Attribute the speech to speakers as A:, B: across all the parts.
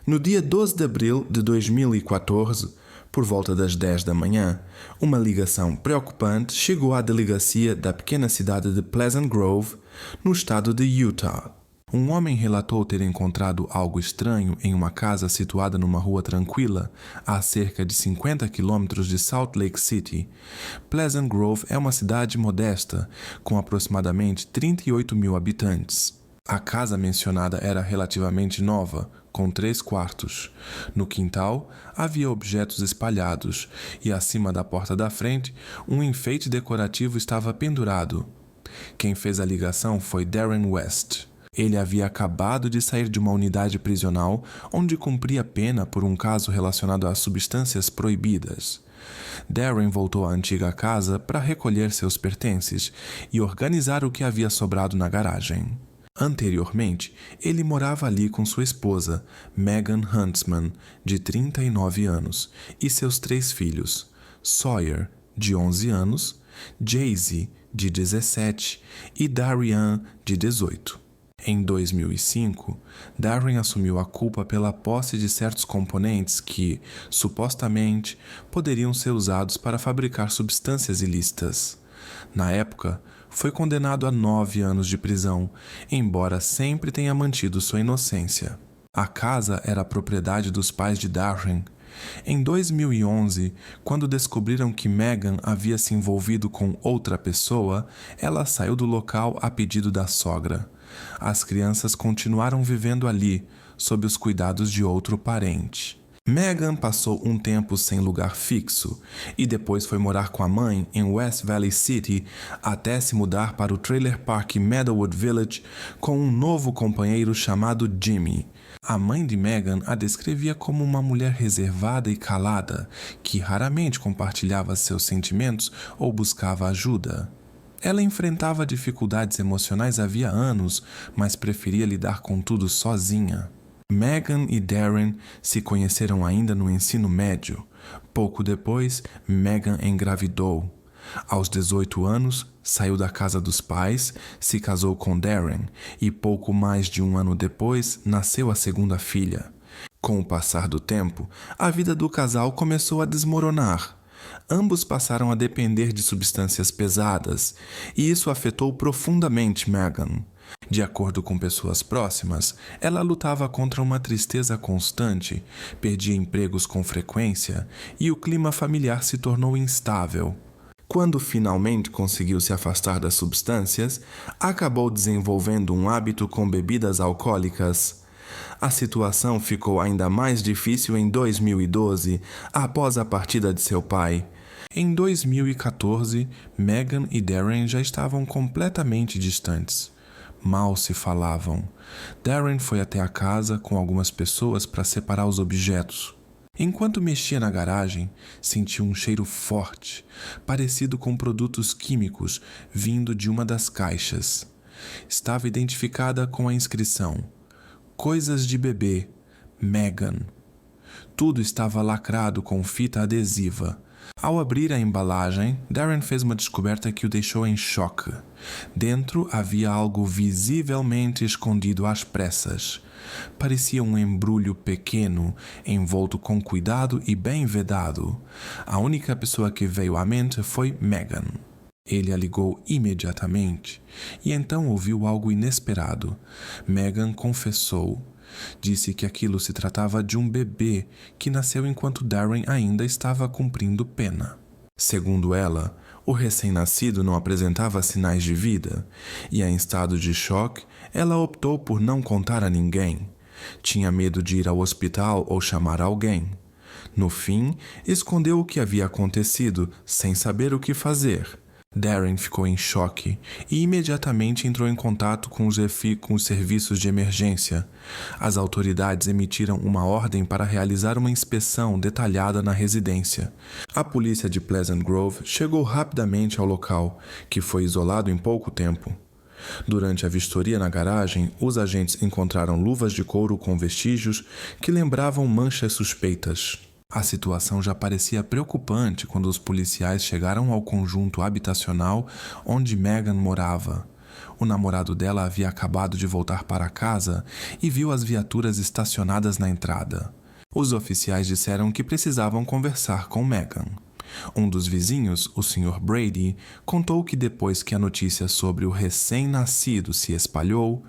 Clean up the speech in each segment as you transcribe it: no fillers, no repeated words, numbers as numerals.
A: No dia 12 de abril de 2014, por volta das 10 da manhã, uma ligação preocupante chegou à delegacia da pequena cidade de Pleasant Grove, no estado de Utah. Um homem relatou ter encontrado algo estranho em uma casa situada numa rua tranquila, a cerca de 50 quilômetros de Salt Lake City. Pleasant Grove é uma cidade modesta, com aproximadamente 38 mil habitantes. A casa mencionada era relativamente nova, com 3 quartos. No quintal, havia objetos espalhados e acima da porta da frente, um enfeite decorativo estava pendurado. Quem fez a ligação foi Darren West. Ele havia acabado de sair de uma unidade prisional onde cumpria pena por um caso relacionado a substâncias proibidas. Darren voltou à antiga casa para recolher seus pertences e organizar o que havia sobrado na garagem. Anteriormente, ele morava ali com sua esposa, Megan Huntsman, de 39 anos, e seus 3 filhos, Sawyer, de 11 anos, Jaycee, de 17 e Darian, de 18. Em 2005, Darren assumiu a culpa pela posse de certos componentes que, supostamente, poderiam ser usados para fabricar substâncias ilícitas. Na época, foi condenado a 9 anos de prisão, embora sempre tenha mantido sua inocência. A casa era propriedade dos pais de Darren. Em 2011, quando descobriram que Megan havia se envolvido com outra pessoa, ela saiu do local a pedido da sogra. As crianças continuaram vivendo ali, sob os cuidados de outro parente. Megan passou um tempo sem lugar fixo e depois foi morar com a mãe em West Valley City até se mudar para o trailer park Meadowood Village com um novo companheiro chamado Jimmy. A mãe de Megan a descrevia como uma mulher reservada e calada, que raramente compartilhava seus sentimentos ou buscava ajuda. Ela enfrentava dificuldades emocionais havia anos, mas preferia lidar com tudo sozinha. Megan e Darren se conheceram ainda no ensino médio. Pouco depois, Megan engravidou. Aos 18 anos, saiu da casa dos pais, se casou com Darren e pouco mais de um ano depois, nasceu a segunda filha. Com o passar do tempo, a vida do casal começou a desmoronar. Ambos passaram a depender de substâncias pesadas, e isso afetou profundamente Megan. De acordo com pessoas próximas, ela lutava contra uma tristeza constante, perdia empregos com frequência e o clima familiar se tornou instável. Quando finalmente conseguiu se afastar das substâncias, acabou desenvolvendo um hábito com bebidas alcoólicas. A situação ficou ainda mais difícil em 2012, após a partida de seu pai. Em 2014, Megan e Darren já estavam completamente distantes. Mal se falavam. Darren foi até a casa com algumas pessoas para separar os objetos. Enquanto mexia na garagem, sentiu um cheiro forte, parecido com produtos químicos vindo de uma das caixas. Estava identificada com a inscrição: Coisas de bebê, Megan. Tudo estava lacrado com fita adesiva. Ao abrir a embalagem, Darren fez uma descoberta que o deixou em choque. Dentro havia algo visivelmente escondido às pressas. Parecia um embrulho pequeno, envolto com cuidado e bem vedado. A única pessoa que veio à mente foi Megan. Ele a ligou imediatamente e então ouviu algo inesperado. Megan confessou. Disse que aquilo se tratava de um bebê que nasceu enquanto Darren ainda estava cumprindo pena. Segundo ela, o recém-nascido não apresentava sinais de vida e, em estado de choque, ela optou por não contar a ninguém. Tinha medo de ir ao hospital ou chamar alguém. No fim, escondeu o que havia acontecido, sem saber o que fazer. Darren ficou em choque e imediatamente entrou em contato com os serviços de emergência. As autoridades emitiram uma ordem para realizar uma inspeção detalhada na residência. A polícia de Pleasant Grove chegou rapidamente ao local, que foi isolado em pouco tempo. Durante a vistoria na garagem, os agentes encontraram luvas de couro com vestígios que lembravam manchas suspeitas. A situação já parecia preocupante quando os policiais chegaram ao conjunto habitacional onde Megan morava. O namorado dela havia acabado de voltar para casa e viu as viaturas estacionadas na entrada. Os oficiais disseram que precisavam conversar com Megan. Um dos vizinhos, o Sr. Brady, contou que depois que a notícia sobre o recém-nascido se espalhou,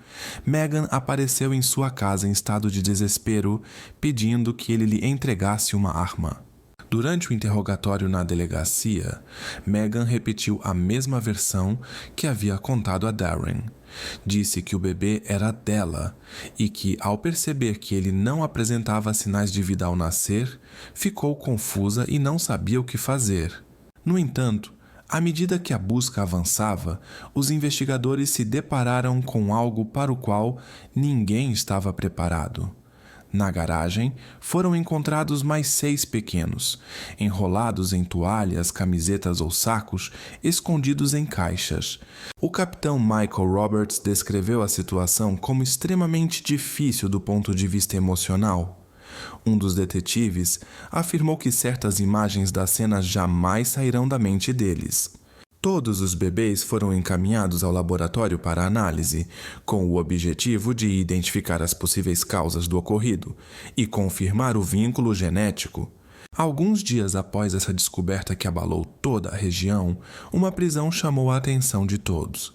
A: Megan apareceu em sua casa em estado de desespero, pedindo que ele lhe entregasse uma arma. Durante o interrogatório na delegacia, Megan repetiu a mesma versão que havia contado a Darren. Disse que o bebê era dela e que, ao perceber que ele não apresentava sinais de vida ao nascer, ficou confusa e não sabia o que fazer. No entanto, à medida que a busca avançava, os investigadores se depararam com algo para o qual ninguém estava preparado. Na garagem, foram encontrados mais 6 pequenos, enrolados em toalhas, camisetas ou sacos, escondidos em caixas. O capitão Michael Roberts descreveu a situação como extremamente difícil do ponto de vista emocional. Um dos detetives afirmou que certas imagens da cena jamais sairão da mente deles. Todos os bebês foram encaminhados ao laboratório para análise, com o objetivo de identificar as possíveis causas do ocorrido e confirmar o vínculo genético. Alguns dias após essa descoberta que abalou toda a região, uma prisão chamou a atenção de todos.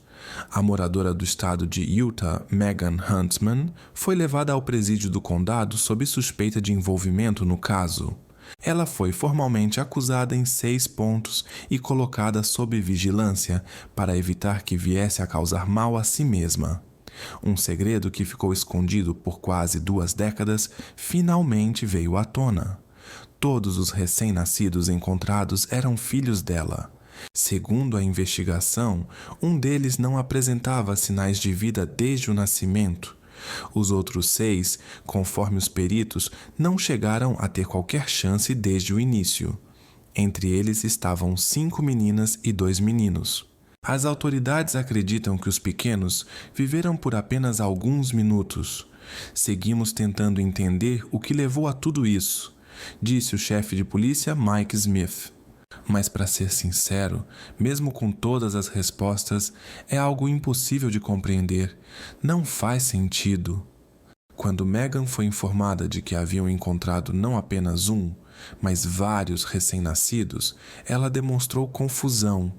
A: A moradora do estado de Utah, Megan Huntsman, foi levada ao presídio do condado sob suspeita de envolvimento no caso. Ela foi formalmente acusada em 6 pontos e colocada sob vigilância para evitar que viesse a causar mal a si mesma. Um segredo que ficou escondido por quase 2 décadas finalmente veio à tona. Todos os recém-nascidos encontrados eram filhos dela. Segundo a investigação, um deles não apresentava sinais de vida desde o nascimento. Os outros 6, conforme os peritos, não chegaram a ter qualquer chance desde o início. Entre eles estavam 5 meninas e 2 meninos. As autoridades acreditam que os pequenos viveram por apenas alguns minutos. Seguimos tentando entender o que levou a tudo isso, disse o chefe de polícia Mike Smith. Mas, para ser sincero, mesmo com todas as respostas, é algo impossível de compreender. Não faz sentido. Quando Megan foi informada de que haviam encontrado não apenas um, mas vários recém-nascidos, ela demonstrou confusão.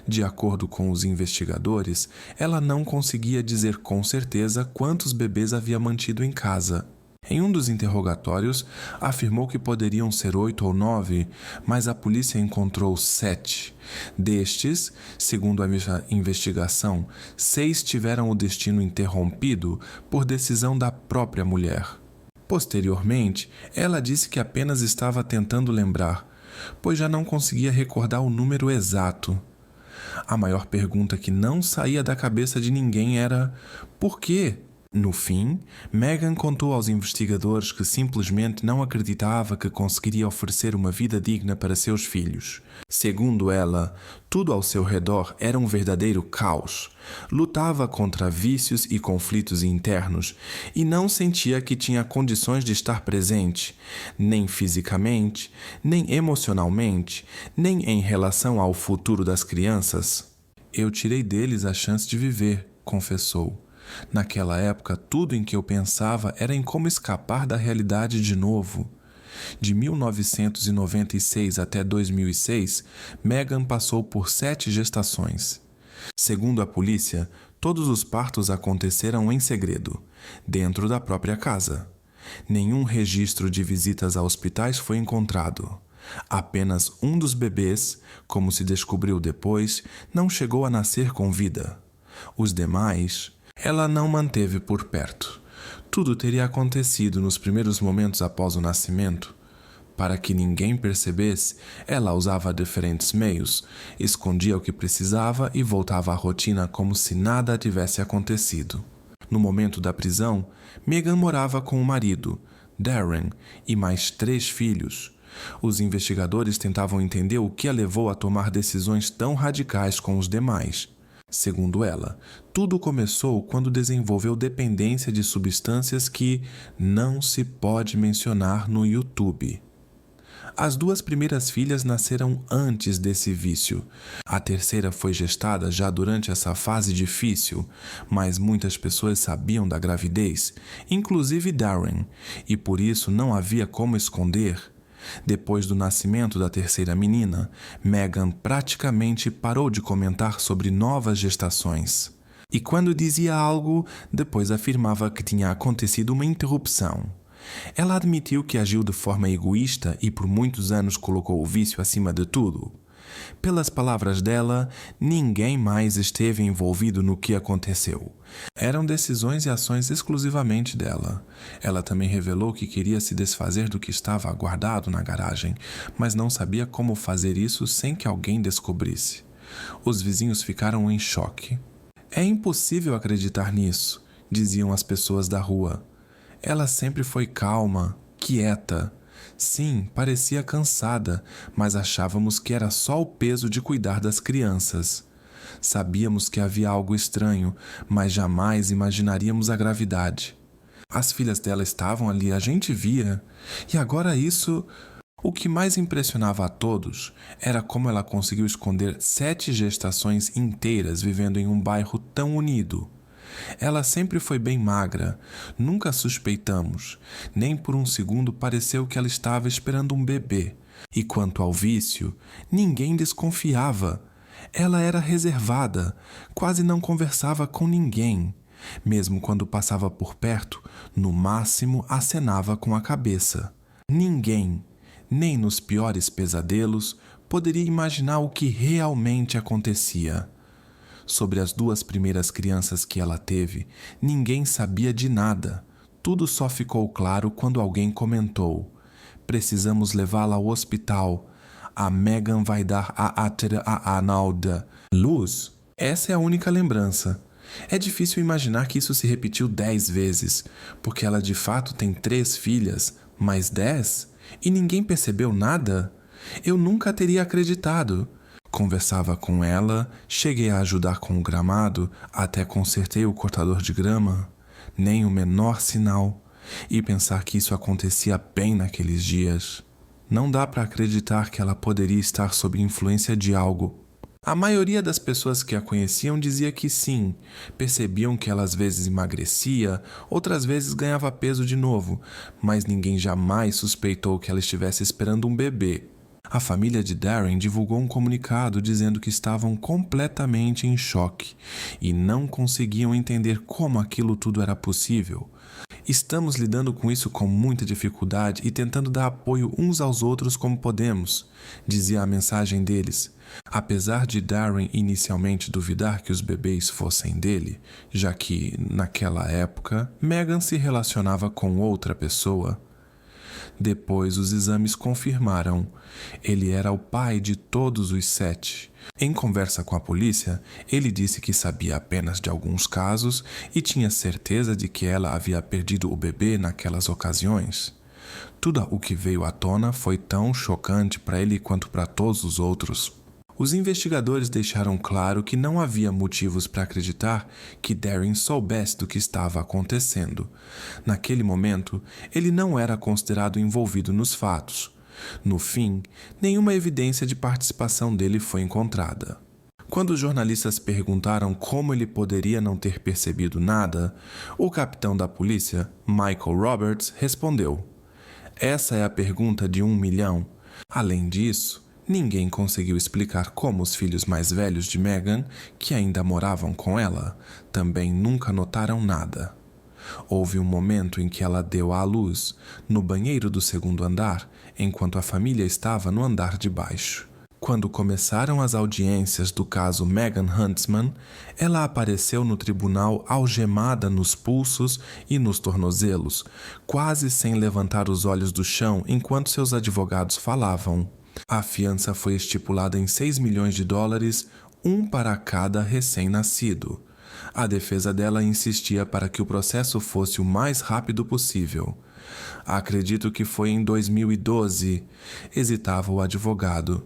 A: De acordo com os investigadores, ela não conseguia dizer com certeza quantos bebês havia mantido em casa. Em um dos interrogatórios, afirmou que poderiam ser 8 ou 9, mas a polícia encontrou 7. Destes, segundo a investigação, 6 tiveram o destino interrompido por decisão da própria mulher. Posteriormente, ela disse que apenas estava tentando lembrar, pois já não conseguia recordar o número exato. A maior pergunta que não saía da cabeça de ninguém era: por quê? No fim, Megan contou aos investigadores que simplesmente não acreditava que conseguiria oferecer uma vida digna para seus filhos. Segundo ela, tudo ao seu redor era um verdadeiro caos. Lutava contra vícios e conflitos internos e não sentia que tinha condições de estar presente, nem fisicamente, nem emocionalmente, nem em relação ao futuro das crianças. Eu tirei deles a chance de viver, confessou. Naquela época, tudo em que eu pensava era em como escapar da realidade de novo. De 1996 até 2006, Megan passou por 7 gestações. Segundo a polícia, todos os partos aconteceram em segredo, dentro da própria casa. Nenhum registro de visitas a hospitais foi encontrado. Apenas um dos bebês, como se descobriu depois, não chegou a nascer com vida. Os demais ela não manteve por perto. Tudo teria acontecido nos primeiros momentos após o nascimento. Para que ninguém percebesse, ela usava diferentes meios, escondia o que precisava e voltava à rotina como se nada tivesse acontecido. No momento da prisão, Megan morava com o marido, Darren, e mais 3 filhos. Os investigadores tentavam entender o que a levou a tomar decisões tão radicais com os demais. Segundo ela, tudo começou quando desenvolveu dependência de substâncias que não se pode mencionar no YouTube. As 2 primeiras filhas nasceram antes desse vício. A terceira foi gestada já durante essa fase difícil, mas muitas pessoas sabiam da gravidez, inclusive Darren, e por isso não havia como esconder. Depois do nascimento da terceira menina, Meghan praticamente parou de comentar sobre novas gestações. E quando dizia algo, depois afirmava que tinha acontecido uma interrupção. Ela admitiu que agiu de forma egoísta e por muitos anos colocou o vício acima de tudo. Pelas palavras dela, ninguém mais esteve envolvido no que aconteceu. Eram decisões e ações exclusivamente dela. Ela também revelou que queria se desfazer do que estava guardado na garagem, mas não sabia como fazer isso sem que alguém descobrisse. Os vizinhos ficaram em choque. "É impossível acreditar nisso", diziam as pessoas da rua. Ela sempre foi calma, quieta. Sim, parecia cansada, mas achávamos que era só o peso de cuidar das crianças. Sabíamos que havia algo estranho, mas jamais imaginaríamos a gravidade. As filhas dela estavam ali, a gente via. E agora isso... O que mais impressionava a todos era como ela conseguiu esconder 7 gestações inteiras vivendo em um bairro tão unido. Ela sempre foi bem magra, nunca suspeitamos, nem por um segundo pareceu que ela estava esperando um bebê. E quanto ao vício, ninguém desconfiava. Ela era reservada, quase não conversava com ninguém. Mesmo quando passava por perto, no máximo acenava com a cabeça. Ninguém, nem nos piores pesadelos, poderia imaginar o que realmente acontecia. Sobre as 2 primeiras crianças que ela teve, ninguém sabia de nada. Tudo só ficou claro quando alguém comentou: "Precisamos levá-la ao hospital. A Meghan vai dar a Analda luz." Essa é a única lembrança. É difícil imaginar que isso se repetiu 10 vezes, porque ela de fato tem 3 filhas, mais 10, e ninguém percebeu nada? Eu nunca teria acreditado. Conversava com ela, cheguei a ajudar com o gramado, até consertei o cortador de grama. Nem o menor sinal. E pensar que isso acontecia bem naqueles dias. Não dá para acreditar que ela poderia estar sob influência de algo. A maioria das pessoas que a conheciam dizia que sim, percebiam que ela às vezes emagrecia, outras vezes ganhava peso de novo, mas ninguém jamais suspeitou que ela estivesse esperando um bebê. A família de Darren divulgou um comunicado dizendo que estavam completamente em choque e não conseguiam entender como aquilo tudo era possível. "Estamos lidando com isso com muita dificuldade e tentando dar apoio uns aos outros como podemos", dizia a mensagem deles. Apesar de Darren inicialmente duvidar que os bebês fossem dele, já que, naquela época, Meghan se relacionava com outra pessoa. Depois os exames confirmaram. Ele era o pai de todos os 7. Em conversa com a polícia, ele disse que sabia apenas de alguns casos e tinha certeza de que ela havia perdido o bebê naquelas ocasiões. Tudo o que veio à tona foi tão chocante para ele quanto para todos os outros. Os investigadores deixaram claro que não havia motivos para acreditar que Darren soubesse do que estava acontecendo. Naquele momento, ele não era considerado envolvido nos fatos. No fim, nenhuma evidência de participação dele foi encontrada. Quando os jornalistas perguntaram como ele poderia não ter percebido nada, o capitão da polícia, Michael Roberts, respondeu: "Essa é a pergunta de 1 milhão. Além disso, ninguém conseguiu explicar como os filhos mais velhos de Meghan, que ainda moravam com ela, também nunca notaram nada. Houve um momento em que ela deu à luz, no banheiro do 2º andar, enquanto a família estava no andar de baixo. Quando começaram as audiências do caso Meghan Huntsman, ela apareceu no tribunal algemada nos pulsos e nos tornozelos, quase sem levantar os olhos do chão enquanto seus advogados falavam. A fiança foi estipulada em $6 milhões, um para cada recém-nascido. A defesa dela insistia para que o processo fosse o mais rápido possível. Acredito que foi em 2012, hesitava o advogado.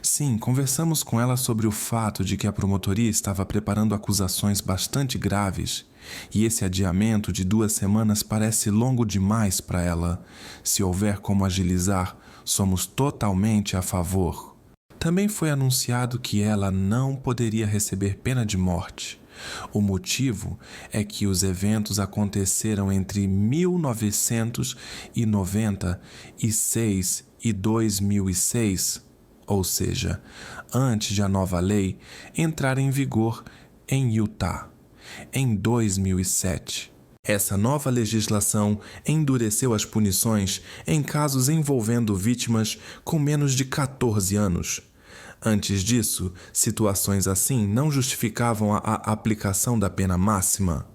A: Sim, conversamos com ela sobre o fato de que a promotoria estava preparando acusações bastante graves, e esse adiamento de 2 semanas parece longo demais para ela. Se houver como agilizar, somos totalmente a favor. Também foi anunciado que ela não poderia receber pena de morte. O motivo é que os eventos aconteceram entre 1996 e 2006, ou seja, antes de a nova lei entrar em vigor em Utah, em 2007. Essa nova legislação endureceu as punições em casos envolvendo vítimas com menos de 14 anos. Antes disso, situações assim não justificavam a aplicação da pena máxima.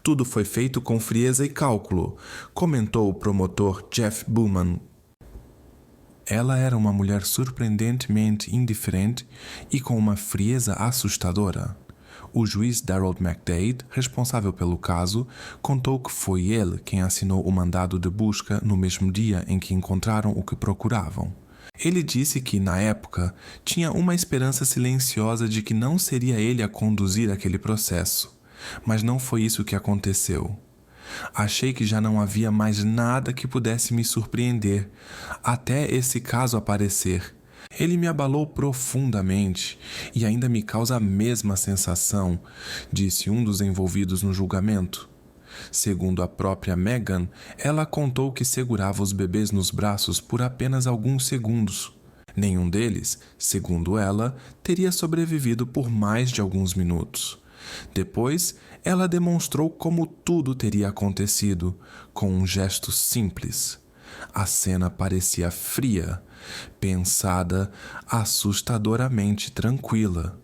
A: Tudo foi feito com frieza e cálculo, comentou o promotor Jeff Bowman. Ela era uma mulher surpreendentemente indiferente e com uma frieza assustadora. O juiz Darrell McDade, responsável pelo caso, contou que foi ele quem assinou o mandado de busca no mesmo dia em que encontraram o que procuravam. Ele disse que, na época, tinha uma esperança silenciosa de que não seria ele a conduzir aquele processo, mas não foi isso que aconteceu. Achei que já não havia mais nada que pudesse me surpreender, até esse caso aparecer. Ele me abalou profundamente e ainda me causa a mesma sensação, disse um dos envolvidos no julgamento. Segundo a própria Megan, ela contou que segurava os bebês nos braços por apenas alguns segundos. Nenhum deles, segundo ela, teria sobrevivido por mais de alguns minutos. Depois, ela demonstrou como tudo teria acontecido, com um gesto simples. A cena parecia fria, pensada, assustadoramente tranquila.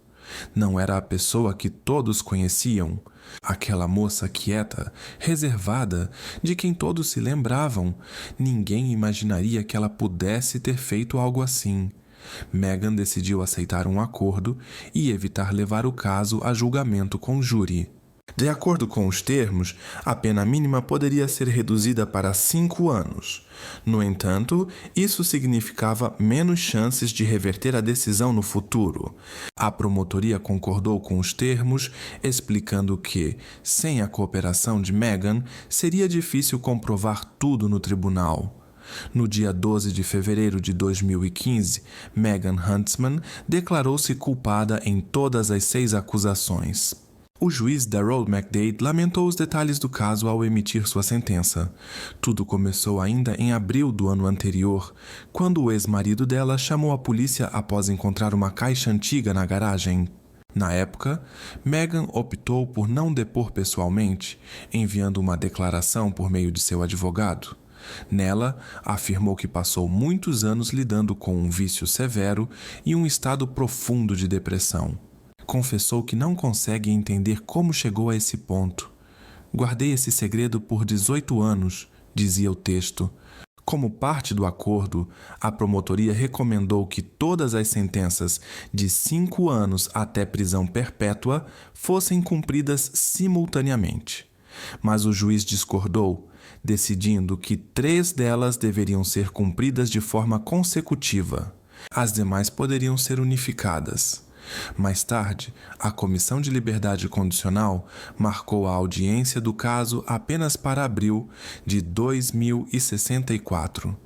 A: Não era a pessoa que todos conheciam, aquela moça quieta, reservada, de quem todos se lembravam. Ninguém imaginaria que ela pudesse ter feito algo assim. Megan decidiu aceitar um acordo e evitar levar o caso a julgamento com júri. De acordo com os termos, a pena mínima poderia ser reduzida para 5 anos. No entanto, isso significava menos chances de reverter a decisão no futuro. A promotoria concordou com os termos, explicando que, sem a cooperação de Megan, seria difícil comprovar tudo no tribunal. No dia 12 de fevereiro de 2015, Megan Huntsman declarou-se culpada em todas as 6 acusações. O juiz Darrell McDade lamentou os detalhes do caso ao emitir sua sentença. Tudo começou ainda em abril do ano anterior, quando o ex-marido dela chamou a polícia após encontrar uma caixa antiga na garagem. Na época, Megan optou por não depor pessoalmente, enviando uma declaração por meio de seu advogado. Nela, afirmou que passou muitos anos lidando com um vício severo e um estado profundo de depressão. Confessou que não consegue entender como chegou a esse ponto. Guardei esse segredo por 18 anos, dizia o texto. Como parte do acordo, a promotoria recomendou que todas as sentenças de 5 anos até prisão perpétua fossem cumpridas simultaneamente. Mas o juiz discordou, decidindo que 3 delas deveriam ser cumpridas de forma consecutiva. As demais poderiam ser unificadas. Mais tarde, a Comissão de Liberdade Condicional marcou a audiência do caso apenas para abril de 2064.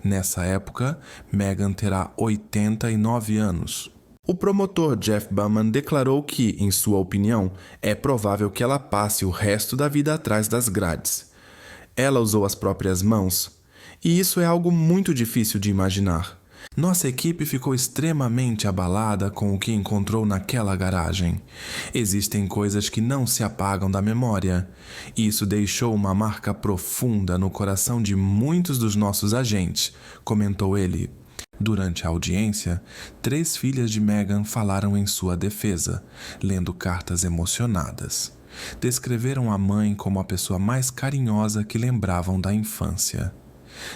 A: Nessa época, Megan terá 89 anos. O promotor Jeff Bowman declarou que, em sua opinião, é provável que ela passe o resto da vida atrás das grades. Ela usou as próprias mãos, e isso é algo muito difícil de imaginar. Nossa equipe ficou extremamente abalada com o que encontrou naquela garagem. Existem coisas que não se apagam da memória. Isso deixou uma marca profunda no coração de muitos dos nossos agentes, comentou ele. Durante a audiência, 3 filhas de Megan falaram em sua defesa, lendo cartas emocionadas. Descreveram a mãe como a pessoa mais carinhosa que lembravam da infância.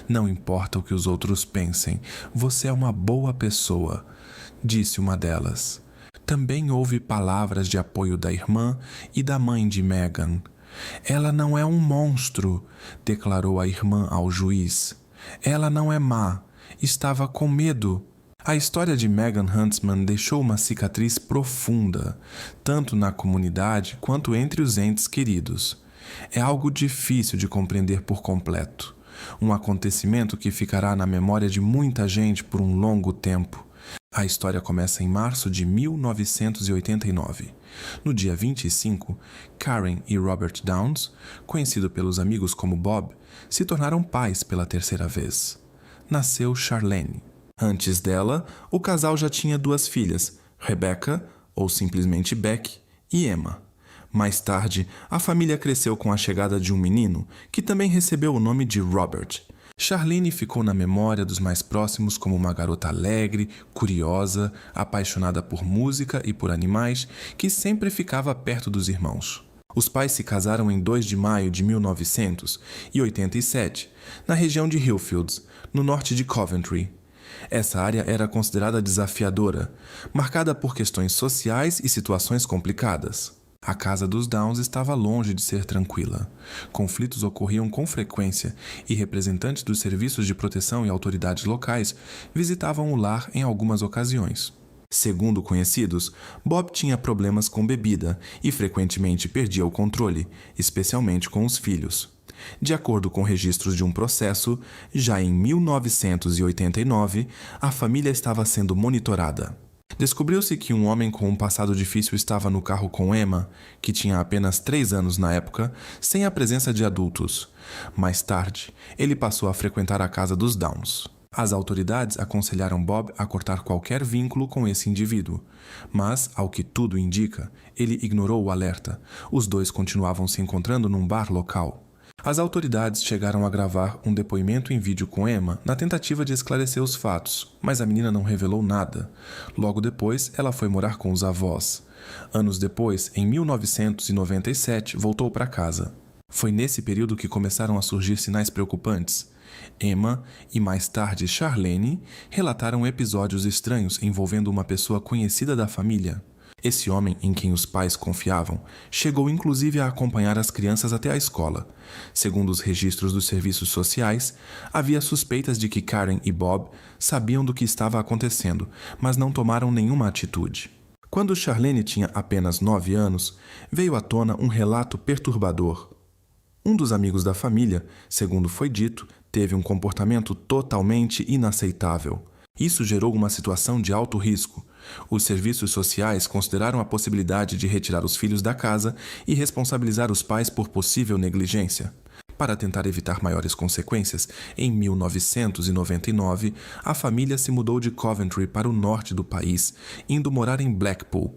A: Não importa o que os outros pensem, você é uma boa pessoa, disse uma delas. Também houve palavras de apoio da irmã e da mãe de Megan. Ela não é um monstro, declarou a irmã ao juiz. Ela não é má, estava com medo. A história de Megan Huntsman deixou uma cicatriz profunda, tanto na comunidade quanto entre os entes queridos. É algo difícil de compreender por completo. Um acontecimento que ficará na memória de muita gente por um longo tempo. A história começa em março de 1989. No dia 25, Karen e Robert Downs, conhecido pelos amigos como Bob, se tornaram pais pela terceira vez. Nasceu Charlene. Antes dela, o casal já tinha 2 filhas, Rebecca, ou simplesmente Beck, e Emma. Mais tarde, a família cresceu com a chegada de um menino, que também recebeu o nome de Robert. Charlene ficou na memória dos mais próximos como uma garota alegre, curiosa, apaixonada por música e por animais, que sempre ficava perto dos irmãos. Os pais se casaram em 2 de maio de 1987, na região de Hillfields, no norte de Coventry. Essa área era considerada desafiadora, marcada por questões sociais e situações complicadas. A casa dos Downs estava longe de ser tranquila. Conflitos ocorriam com frequência e representantes dos serviços de proteção e autoridades locais visitavam o lar em algumas ocasiões. Segundo conhecidos, Bob tinha problemas com bebida e frequentemente perdia o controle, especialmente com os filhos. De acordo com registros de um processo, já em 1989, a família estava sendo monitorada. Descobriu-se que um homem com um passado difícil estava no carro com Emma, que tinha apenas 3 anos na época, sem a presença de adultos. Mais tarde, ele passou a frequentar a casa dos Downs. As autoridades aconselharam Bob a cortar qualquer vínculo com esse indivíduo, mas, ao que tudo indica, ele ignorou o alerta. Os dois continuavam se encontrando num bar local. As autoridades chegaram a gravar um depoimento em vídeo com Emma na tentativa de esclarecer os fatos, mas a menina não revelou nada. Logo depois, ela foi morar com os avós. Anos depois, em 1997, voltou para casa. Foi nesse período que começaram a surgir sinais preocupantes. Emma e mais tarde Charlene relataram episódios estranhos envolvendo uma pessoa conhecida da família. Esse homem, em quem os pais confiavam, chegou inclusive a acompanhar as crianças até a escola. Segundo os registros dos serviços sociais, havia suspeitas de que Karen e Bob sabiam do que estava acontecendo, mas não tomaram nenhuma atitude. Quando Charlene tinha apenas 9 anos, veio à tona um relato perturbador. Um dos amigos da família, segundo foi dito, teve um comportamento totalmente inaceitável. Isso gerou uma situação de alto risco. Os serviços sociais consideraram a possibilidade de retirar os filhos da casa e responsabilizar os pais por possível negligência. Para tentar evitar maiores consequências, em 1999, a família se mudou de Coventry para o norte do país, indo morar em Blackpool.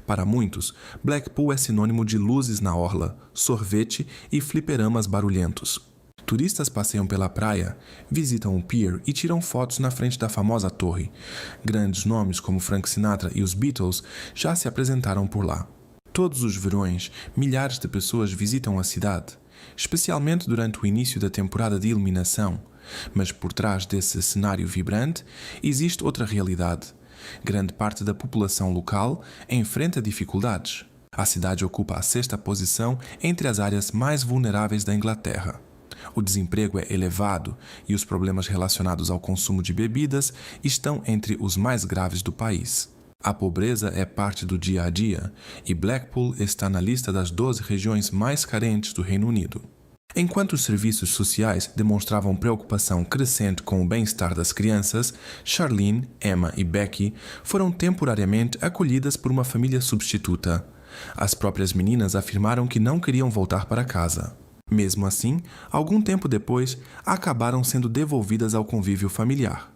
A: Para muitos, Blackpool é sinônimo de luzes na orla, sorvete e fliperamas barulhentos. Turistas passeiam pela praia, visitam o pier e tiram fotos na frente da famosa torre. Grandes nomes como Frank Sinatra e os Beatles já se apresentaram por lá. Todos os verões, milhares de pessoas visitam a cidade, especialmente durante o início da temporada de iluminação. Mas por trás desse cenário vibrante, existe outra realidade. Grande parte da população local enfrenta dificuldades. A cidade ocupa a 6ª posição entre as áreas mais vulneráveis da Inglaterra. O desemprego é elevado e os problemas relacionados ao consumo de bebidas estão entre os mais graves do país. A pobreza é parte do dia a dia e Blackpool está na lista das 12 regiões mais carentes do Reino Unido. Enquanto os serviços sociais demonstravam preocupação crescente com o bem-estar das crianças, Charlene, Emma e Becky foram temporariamente acolhidas por uma família substituta. As próprias meninas afirmaram que não queriam voltar para casa. Mesmo assim, algum tempo depois, acabaram sendo devolvidas ao convívio familiar.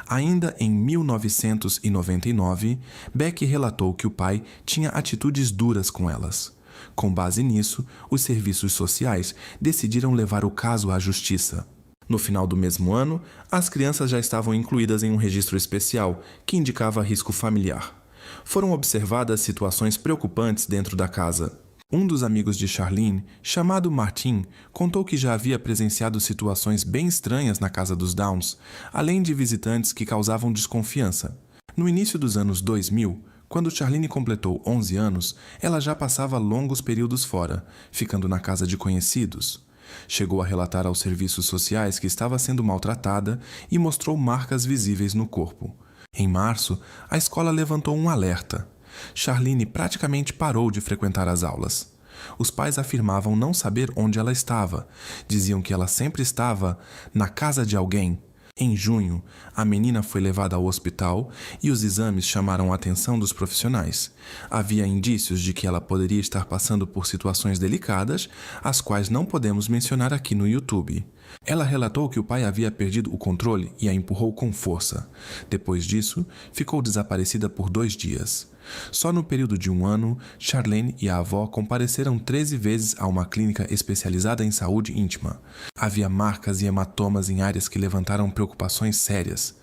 A: Ainda em 1999, Becky relatou que o pai tinha atitudes duras com elas. Com base nisso, os serviços sociais decidiram levar o caso à justiça. No final do mesmo ano, as crianças já estavam incluídas em um registro especial que indicava risco familiar. Foram observadas situações preocupantes dentro da casa. Um dos amigos de Charlene, chamado Martin, contou que já havia presenciado situações bem estranhas na casa dos Downs, além de visitantes que causavam desconfiança. No início dos anos 2000, quando Charlene completou 11 anos, ela já passava longos períodos fora, ficando na casa de conhecidos. Chegou a relatar aos serviços sociais que estava sendo maltratada e mostrou marcas visíveis no corpo. Em março, a escola levantou um alerta. Charlene praticamente parou de frequentar as aulas. Os pais afirmavam não saber onde ela estava. Diziam que ela sempre estava na casa de alguém. Em junho, a menina foi levada ao hospital e os exames chamaram a atenção dos profissionais. Havia indícios de que ela poderia estar passando por situações delicadas, as quais não podemos mencionar aqui no YouTube. Ela relatou que o pai havia perdido o controle e a empurrou com força. Depois disso, ficou desaparecida por 2 dias. Só no período de 1 ano, Charlene e a avó compareceram 13 vezes a uma clínica especializada em saúde íntima. Havia marcas e hematomas em áreas que levantaram preocupações sérias.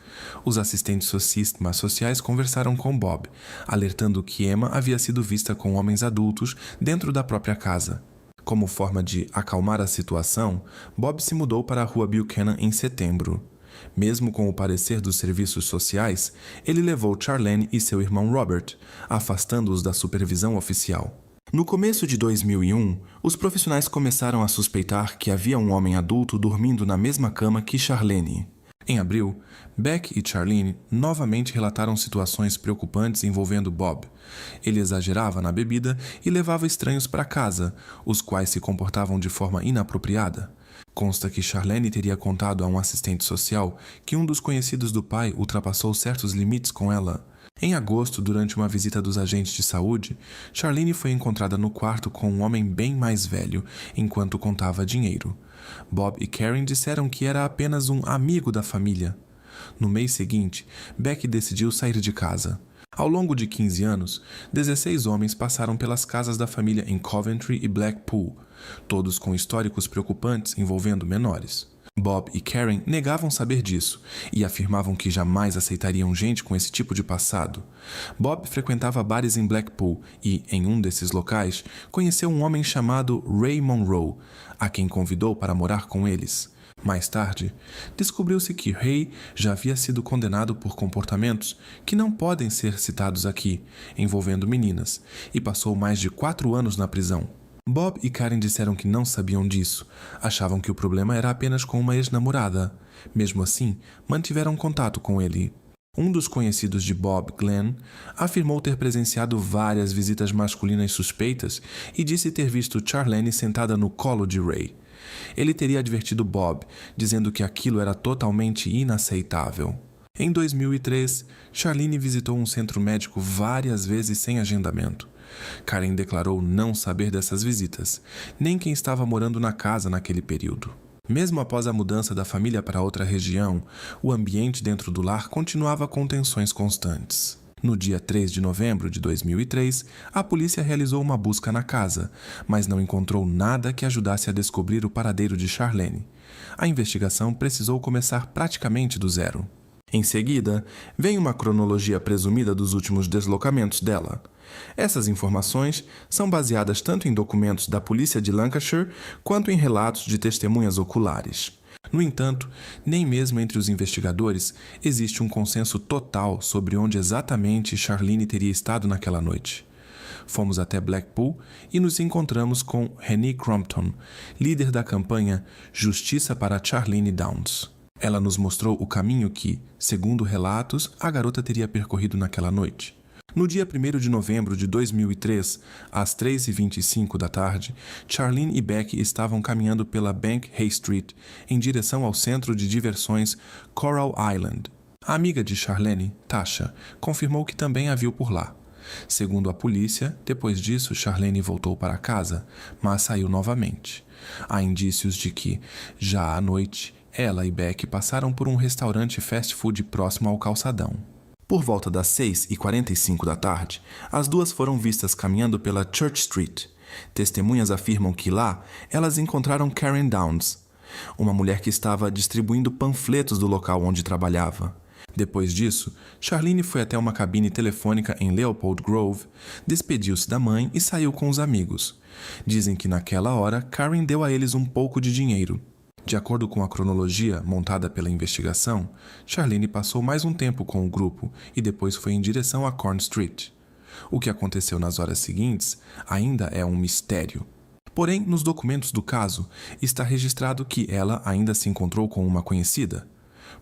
A: Os assistentes sociais conversaram com Bob, alertando que Emma havia sido vista com homens adultos dentro da própria casa. Como forma de acalmar a situação, Bob se mudou para a rua Buchanan em setembro. Mesmo com o parecer dos serviços sociais, ele levou Charlene e seu irmão Robert, afastando-os da supervisão oficial. No começo de 2001, os profissionais começaram a suspeitar que havia um homem adulto dormindo na mesma cama que Charlene. Em abril, Beck e Charlene novamente relataram situações preocupantes envolvendo Bob. Ele exagerava na bebida e levava estranhos para casa, os quais se comportavam de forma inapropriada. Consta que Charlene teria contado a um assistente social que um dos conhecidos do pai ultrapassou certos limites com ela. Em agosto, durante uma visita dos agentes de saúde, Charlene foi encontrada no quarto com um homem bem mais velho, enquanto contava dinheiro. Bob e Karen disseram que era apenas um amigo da família. No mês seguinte, Beck decidiu sair de casa. Ao longo de 15 anos, 16 homens passaram pelas casas da família em Coventry e Blackpool, todos com históricos preocupantes envolvendo menores. Bob e Karen negavam saber disso e afirmavam que jamais aceitariam gente com esse tipo de passado. Bob frequentava bares em Blackpool e, em um desses locais, conheceu um homem chamado Ray Monroe, a quem convidou para morar com eles. Mais tarde, descobriu-se que Ray já havia sido condenado por comportamentos que não podem ser citados aqui, envolvendo meninas, e passou mais de 4 anos na prisão. Bob e Karen disseram que não sabiam disso, achavam que o problema era apenas com uma ex-namorada. Mesmo assim, mantiveram contato com ele. Um dos conhecidos de Bob, Glenn, afirmou ter presenciado várias visitas masculinas suspeitas e disse ter visto Charlene sentada no colo de Ray. Ele teria advertido Bob, dizendo que aquilo era totalmente inaceitável. Em 2003, Charlene visitou um centro médico várias vezes sem agendamento. Karen declarou não saber dessas visitas, nem quem estava morando na casa naquele período. Mesmo após a mudança da família para outra região, o ambiente dentro do lar continuava com tensões constantes. No dia 3 de novembro de 2003, a polícia realizou uma busca na casa, mas não encontrou nada que ajudasse a descobrir o paradeiro de Charlene. A investigação precisou começar praticamente do zero. Em seguida, vem uma cronologia presumida dos últimos deslocamentos dela. Essas informações são baseadas tanto em documentos da polícia de Lancashire quanto em relatos de testemunhas oculares. No entanto, nem mesmo entre os investigadores existe um consenso total sobre onde exatamente Charlene teria estado naquela noite. Fomos até Blackpool e nos encontramos com Renee Crompton, líder da campanha Justiça para Charlene Downs. Ela nos mostrou o caminho que, segundo relatos, a garota teria percorrido naquela noite. No dia 1º de novembro de 2003, às 3h25 da tarde, Charlene e Beck estavam caminhando pela Bank Hay Street em direção ao centro de diversões Coral Island. A amiga de Charlene, Tasha, confirmou que também a viu por lá. Segundo a polícia, depois disso Charlene voltou para casa, mas saiu novamente. Há indícios de que, já à noite, ela e Beck passaram por um restaurante fast food próximo ao calçadão. Por volta das 6h45 da tarde, as duas foram vistas caminhando pela Church Street. Testemunhas afirmam que lá elas encontraram Karen Downs, uma mulher que estava distribuindo panfletos do local onde trabalhava. Depois disso, Charlene foi até uma cabine telefônica em Leopold Grove, despediu-se da mãe e saiu com os amigos. Dizem que naquela hora Karen deu a eles um pouco de dinheiro. De acordo com a cronologia montada pela investigação, Charlene passou mais um tempo com o grupo e depois foi em direção a Corn Street. O que aconteceu nas horas seguintes ainda é um mistério. Porém, nos documentos do caso, está registrado que ela ainda se encontrou com uma conhecida.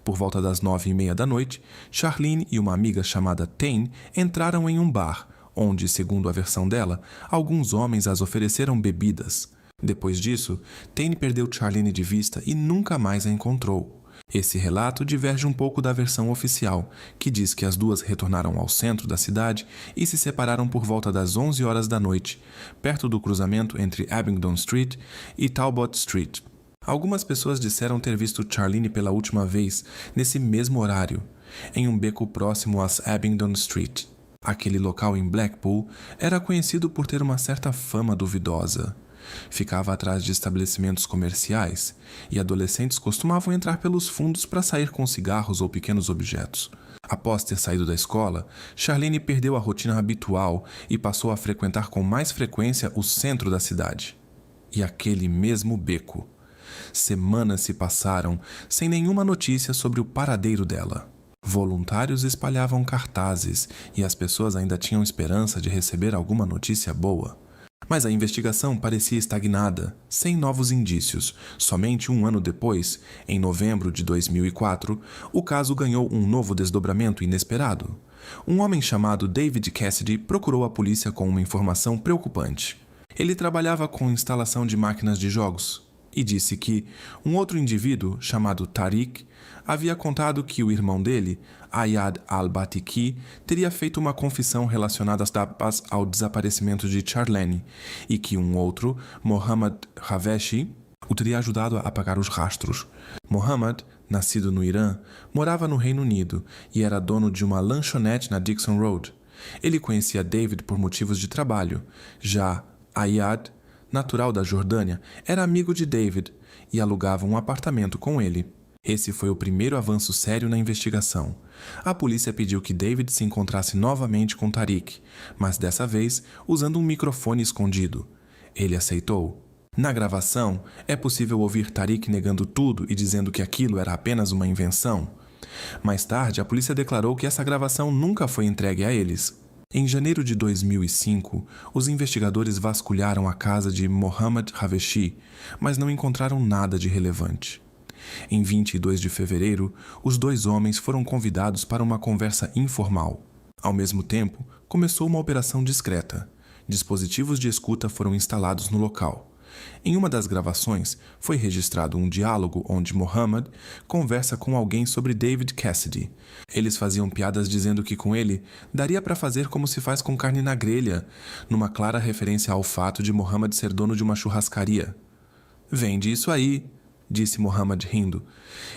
A: Por volta das 9h30 da noite, Charlene e uma amiga chamada Tane entraram em um bar, onde, segundo a versão dela, alguns homens as ofereceram bebidas. Depois disso, Tane perdeu Charlene de vista e nunca mais a encontrou. Esse relato diverge um pouco da versão oficial, que diz que as duas retornaram ao centro da cidade e se separaram por volta das 11 horas da noite, perto do cruzamento entre Abingdon Street e Talbot Street. Algumas pessoas disseram ter visto Charlene pela última vez nesse mesmo horário, em um beco próximo a Abingdon Street. Aquele local em Blackpool era conhecido por ter uma certa fama duvidosa. Ficava atrás de estabelecimentos comerciais e adolescentes costumavam entrar pelos fundos para sair com cigarros ou pequenos objetos. Após ter saído da escola, Charlene perdeu a rotina habitual e passou a frequentar com mais frequência o centro da cidade. E aquele mesmo beco. Semanas se passaram sem nenhuma notícia sobre o paradeiro dela. Voluntários espalhavam cartazes e as pessoas ainda tinham esperança de receber alguma notícia boa. Mas a investigação parecia estagnada, sem novos indícios. Somente um ano depois, em novembro de 2004, o caso ganhou um novo desdobramento inesperado. Um homem chamado David Cassidy procurou a polícia com uma informação preocupante. Ele trabalhava com instalação de máquinas de jogos e disse que um outro indivíduo, chamado Tariq, havia contado que o irmão dele, Ayad al-Batiki, teria feito uma confissão relacionada ao desaparecimento de Charlene e que um outro, Mohammad Haveshi, o teria ajudado a apagar os rastros. Mohammad, nascido no Irã, morava no Reino Unido e era dono de uma lanchonete na Dixon Road. Ele conhecia David por motivos de trabalho. Já Ayad, natural da Jordânia, era amigo de David e alugava um apartamento com ele. Esse foi o primeiro avanço sério na investigação. A polícia pediu que David se encontrasse novamente com Tariq, mas dessa vez usando um microfone escondido. Ele aceitou. Na gravação, é possível ouvir Tariq negando tudo e dizendo que aquilo era apenas uma invenção. Mais tarde, a polícia declarou que essa gravação nunca foi entregue a eles. Em janeiro de 2005, os investigadores vasculharam a casa de Mohammad Haveshi, mas não encontraram nada de relevante. Em 22 de fevereiro, os dois homens foram convidados para uma conversa informal. Ao mesmo tempo, começou uma operação discreta. Dispositivos de escuta foram instalados no local. Em uma das gravações, foi registrado um diálogo onde Mohammad conversa com alguém sobre David Cassidy. Eles faziam piadas dizendo que com ele daria para fazer como se faz com carne na grelha, numa clara referência ao fato de Mohammad ser dono de uma churrascaria. "Vende isso aí", disse Mohammad rindo.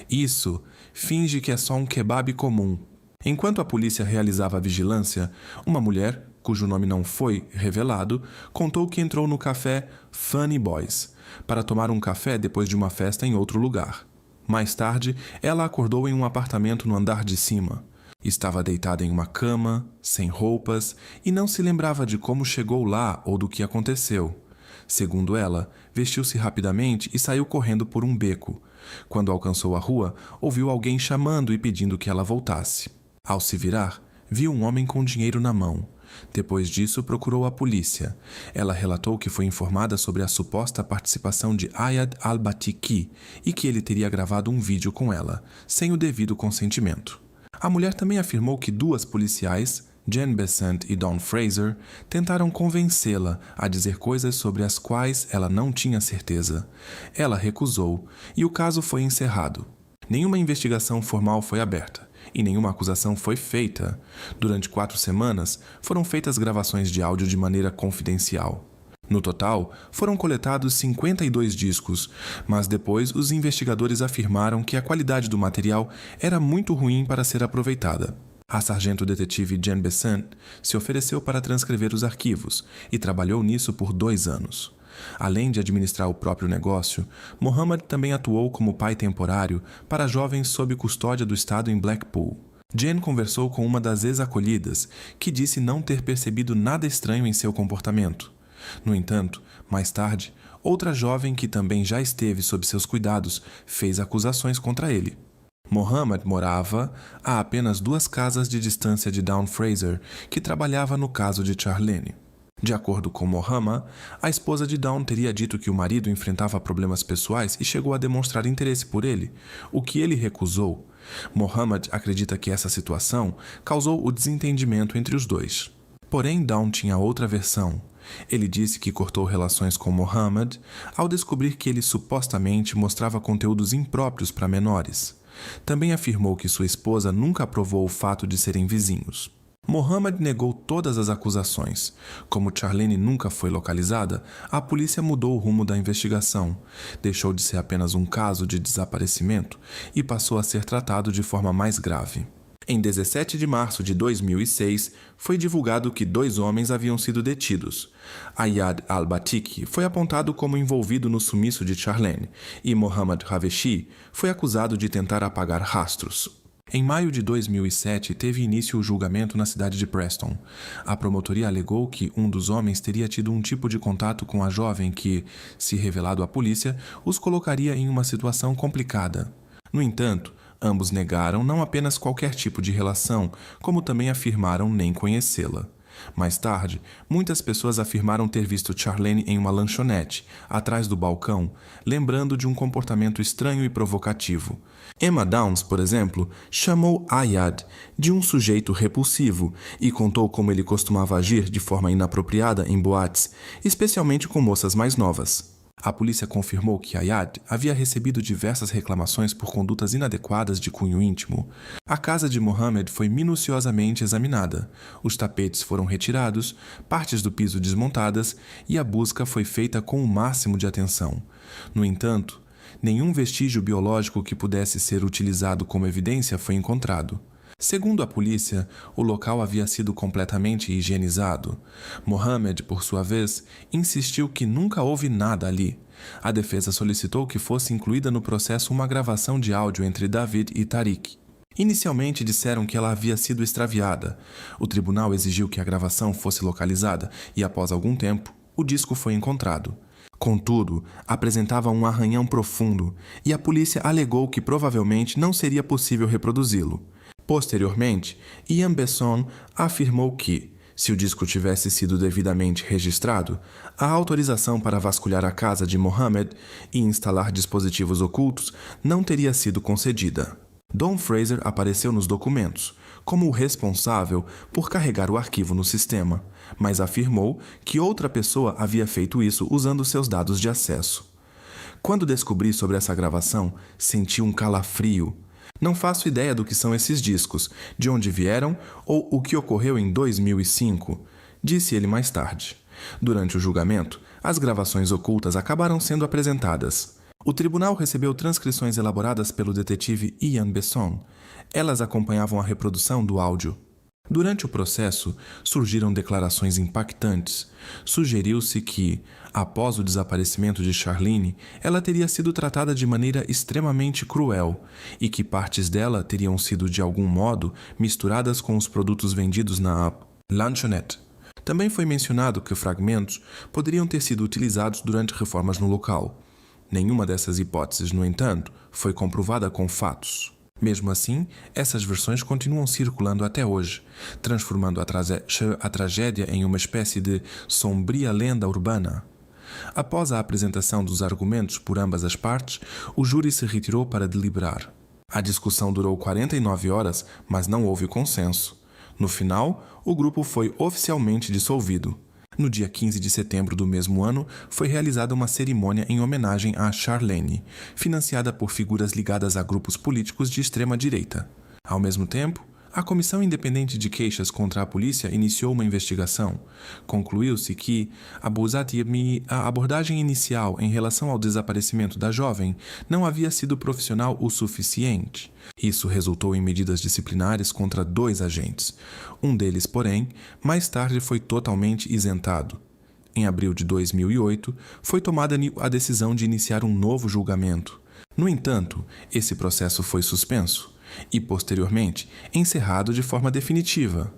A: "Isso finge que é só um kebab comum." Enquanto a polícia realizava a vigilância, uma mulher, cujo nome não foi revelado, contou que entrou no café Funny Boys para tomar um café depois de uma festa em outro lugar. Mais tarde, ela acordou em um apartamento no andar de cima. Estava deitada em uma cama, sem roupas, e não se lembrava de como chegou lá ou do que aconteceu. Segundo ela, vestiu-se rapidamente e saiu correndo por um beco. Quando alcançou a rua, ouviu alguém chamando e pedindo que ela voltasse. Ao se virar, viu um homem com dinheiro na mão. Depois disso, procurou a polícia. Ela relatou que foi informada sobre a suposta participação de Ayad al-Batiki e que ele teria gravado um vídeo com ela, sem o devido consentimento. A mulher também afirmou que duas policiais, Jen Besant e Dawn Fraser, tentaram convencê-la a dizer coisas sobre as quais ela não tinha certeza. Ela recusou e o caso foi encerrado. Nenhuma investigação formal foi aberta e nenhuma acusação foi feita. Durante 4 semanas, foram feitas gravações de áudio de maneira confidencial. No total, foram coletados 52 discos, mas depois os investigadores afirmaram que a qualidade do material era muito ruim para ser aproveitada. A sargento-detetive Jen Besant se ofereceu para transcrever os arquivos e trabalhou nisso por 2 anos. Além de administrar o próprio negócio, Mohammad também atuou como pai temporário para jovens sob custódia do Estado em Blackpool. Jen conversou com uma das ex-acolhidas, que disse não ter percebido nada estranho em seu comportamento. No entanto, mais tarde, outra jovem que também já esteve sob seus cuidados fez acusações contra ele. Mohammad morava a apenas 2 casas de distância de Dawn Fraser, que trabalhava no caso de Charlene. De acordo com Mohammed, a esposa de Dawn teria dito que o marido enfrentava problemas pessoais e chegou a demonstrar interesse por ele, o que ele recusou. Mohammed acredita que essa situação causou o desentendimento entre os dois. Porém, Dawn tinha outra versão. Ele disse que cortou relações com Mohammed ao descobrir que ele supostamente mostrava conteúdos impróprios para menores. Também afirmou que sua esposa nunca aprovou o fato de serem vizinhos. Mohammed negou todas as acusações. Como Charlene nunca foi localizada, a polícia mudou o rumo da investigação, deixou de ser apenas um caso de desaparecimento e passou a ser tratado de forma mais grave. Em 17 de março de 2006, foi divulgado que 2 homens haviam sido detidos. Ayad al-Batiki foi apontado como envolvido no sumiço de Charlene e Mohammed Haveshi foi acusado de tentar apagar rastros. Em maio de 2007, teve início o julgamento na cidade de Preston. A promotoria alegou que um dos homens teria tido um tipo de contato com a jovem que, se revelado à polícia, os colocaria em uma situação complicada. No entanto, ambos negaram não apenas qualquer tipo de relação, como também afirmaram nem conhecê-la. Mais tarde, muitas pessoas afirmaram ter visto Charlene em uma lanchonete, atrás do balcão, lembrando de um comportamento estranho e provocativo. Emma Downs, por exemplo, chamou Ayad de um sujeito repulsivo e contou como ele costumava agir de forma inapropriada em boates, especialmente com moças mais novas. A polícia confirmou que Ayad havia recebido diversas reclamações por condutas inadequadas de cunho íntimo. A casa de Mohammed foi minuciosamente examinada. Os tapetes foram retirados, partes do piso desmontadas e a busca foi feita com o máximo de atenção. No entanto, nenhum vestígio biológico que pudesse ser utilizado como evidência foi encontrado. Segundo a polícia, o local havia sido completamente higienizado. Mohammed, por sua vez, insistiu que nunca houve nada ali. A defesa solicitou que fosse incluída no processo uma gravação de áudio entre David e Tariq. Inicialmente disseram que ela havia sido extraviada. O tribunal exigiu que a gravação fosse localizada e, após algum tempo, o disco foi encontrado. Contudo, apresentava um arranhão profundo e a polícia alegou que provavelmente não seria possível reproduzi-lo. Posteriormente, Ian Besson afirmou que, se o disco tivesse sido devidamente registrado, a autorização para vasculhar a casa de Mohammed e instalar dispositivos ocultos não teria sido concedida. Don Fraser apareceu nos documentos como o responsável por carregar o arquivo no sistema, mas afirmou que outra pessoa havia feito isso usando seus dados de acesso. Quando descobri sobre essa gravação, senti um calafrio. Não faço ideia do que são esses discos, de onde vieram ou o que ocorreu em 2005, disse ele mais tarde. Durante o julgamento, as gravações ocultas acabaram sendo apresentadas. O tribunal recebeu transcrições elaboradas pelo detetive Ian Besson. Elas acompanhavam a reprodução do áudio. Durante o processo, surgiram declarações impactantes. Sugeriu-se que, após o desaparecimento de Charlene, ela teria sido tratada de maneira extremamente cruel e que partes dela teriam sido de algum modo misturadas com os produtos vendidos na lanchonete. Também foi mencionado que fragmentos poderiam ter sido utilizados durante reformas no local. Nenhuma dessas hipóteses, no entanto, foi comprovada com fatos. Mesmo assim, essas versões continuam circulando até hoje, transformando a tragédia em uma espécie de sombria lenda urbana. Após a apresentação dos argumentos por ambas as partes, o júri se retirou para deliberar. A discussão durou 49 horas, mas não houve consenso. No final, o grupo foi oficialmente dissolvido. No dia 15 de setembro do mesmo ano, foi realizada uma cerimônia em homenagem a Charlene, financiada por figuras ligadas a grupos políticos de extrema-direita. Ao mesmo tempo, a Comissão Independente de Queixas contra a Polícia iniciou uma investigação. Concluiu-se que a abordagem inicial em relação ao desaparecimento da jovem não havia sido profissional o suficiente. Isso resultou em medidas disciplinares contra 2 agentes. Um deles, porém, mais tarde foi totalmente isentado. Em abril de 2008, foi tomada a decisão de iniciar um novo julgamento. No entanto, esse processo foi suspenso e, posteriormente, encerrado de forma definitiva.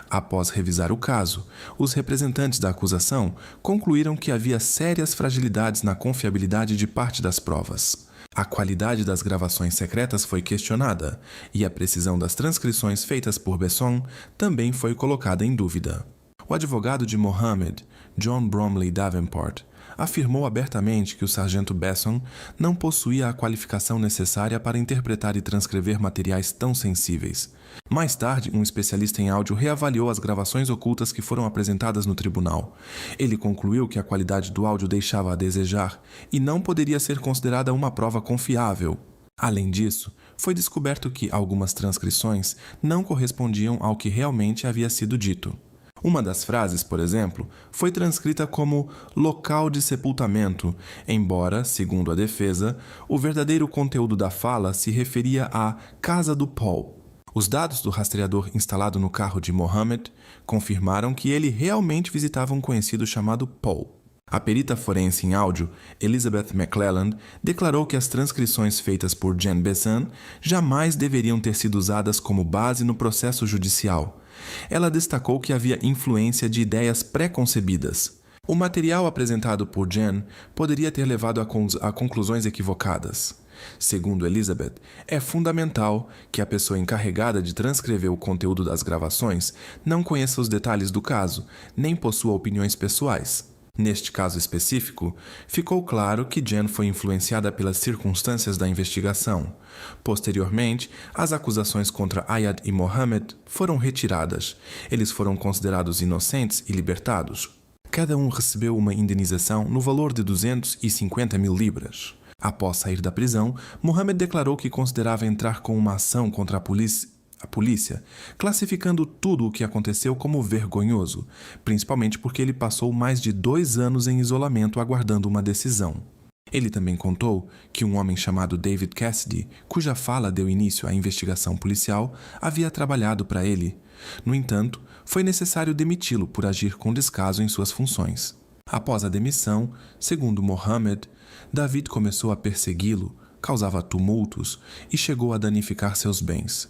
A: Após revisar o caso, os representantes da acusação concluíram que havia sérias fragilidades na confiabilidade de parte das provas. A qualidade das gravações secretas foi questionada e a precisão das transcrições feitas por Besson também foi colocada em dúvida. O advogado de Mohammed, John Bromley Davenport, afirmou abertamente que o sargento Besson não possuía a qualificação necessária para interpretar e transcrever materiais tão sensíveis. Mais tarde, um especialista em áudio reavaliou as gravações ocultas que foram apresentadas no tribunal. Ele concluiu que a qualidade do áudio deixava a desejar e não poderia ser considerada uma prova confiável. Além disso, foi descoberto que algumas transcrições não correspondiam ao que realmente havia sido dito. Uma das frases, por exemplo, foi transcrita como local de sepultamento, embora, segundo a defesa, o verdadeiro conteúdo da fala se referia à casa do Paul. Os dados do rastreador instalado no carro de Mohammed confirmaram que ele realmente visitava um conhecido chamado Paul. A perita forense em áudio, Elizabeth McClelland, declarou que as transcrições feitas por Jen Besson jamais deveriam ter sido usadas como base no processo judicial. Ela destacou que havia influência de ideias pré-concebidas. O material apresentado por Jen poderia ter levado a conclusões equivocadas. Segundo Elizabeth, é fundamental que a pessoa encarregada de transcrever o conteúdo das gravações não conheça os detalhes do caso, nem possua opiniões pessoais. Neste caso específico, ficou claro que Jen foi influenciada pelas circunstâncias da investigação. Posteriormente, as acusações contra Ayad e Mohammed foram retiradas. Eles foram considerados inocentes e libertados. Cada um recebeu uma indenização no valor de 250 mil libras. Após sair da prisão, Mohammed declarou que considerava entrar com uma ação contra a polícia, classificando tudo o que aconteceu como vergonhoso, principalmente porque ele passou mais de 2 anos em isolamento aguardando uma decisão. Ele também contou que um homem chamado David Cassidy, cuja fala deu início à investigação policial, havia trabalhado para ele. No entanto, foi necessário demiti-lo por agir com descaso em suas funções. Após a demissão, segundo Mohammed, David começou a persegui-lo, causava tumultos e chegou a danificar seus bens.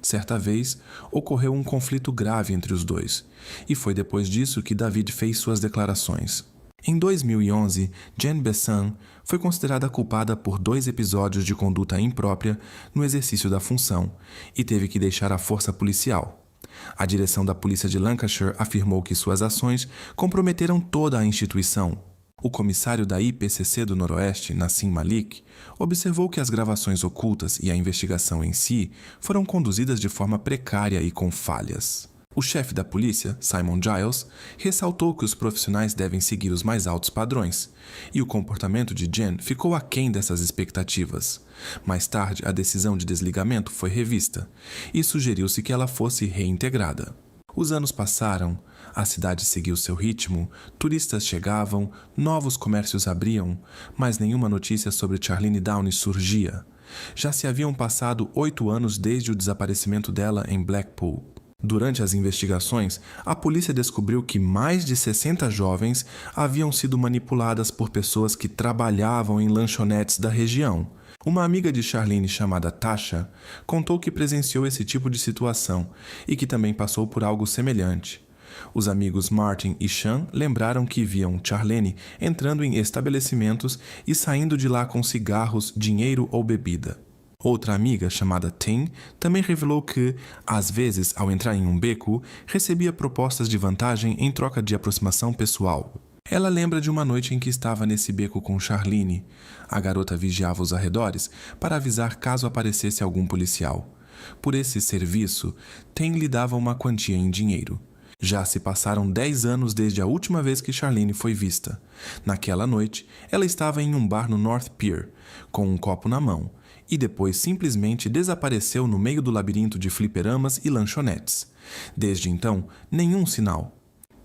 A: Certa vez, ocorreu um conflito grave entre os dois, e foi depois disso que David fez suas declarações. Em 2011, Jen Besson foi considerada culpada por 2 episódios de conduta imprópria no exercício da função e teve que deixar a força policial. A direção da polícia de Lancashire afirmou que suas ações comprometeram toda a instituição. O comissário da IPCC do Noroeste, Nassim Malik, observou que as gravações ocultas e a investigação em si foram conduzidas de forma precária e com falhas. O chefe da polícia, Simon Giles, ressaltou que os profissionais devem seguir os mais altos padrões, e o comportamento de Jen ficou aquém dessas expectativas. Mais tarde, a decisão de desligamento foi revista, e sugeriu-se que ela fosse reintegrada. Os anos passaram, a cidade seguiu seu ritmo, turistas chegavam, novos comércios abriam, mas nenhuma notícia sobre Charlene Downey surgia. Já se haviam passado 8 anos desde o desaparecimento dela em Blackpool. Durante as investigações, a polícia descobriu que mais de 60 jovens haviam sido manipuladas por pessoas que trabalhavam em lanchonetes da região. Uma amiga de Charlene chamada Tasha contou que presenciou esse tipo de situação e que também passou por algo semelhante. Os amigos Martin e Sean lembraram que viam Charlene entrando em estabelecimentos e saindo de lá com cigarros, dinheiro ou bebida. Outra amiga, chamada Tim, também revelou que, às vezes, ao entrar em um beco, recebia propostas de vantagem em troca de aproximação pessoal. Ela lembra de uma noite em que estava nesse beco com Charlene. A garota vigiava os arredores para avisar caso aparecesse algum policial. Por esse serviço, Tim lhe dava uma quantia em dinheiro. Já se passaram 10 anos desde a última vez que Charlene foi vista. Naquela noite, ela estava em um bar no North Pier, com um copo na mão, e depois simplesmente desapareceu no meio do labirinto de fliperamas e lanchonetes. Desde então, nenhum sinal.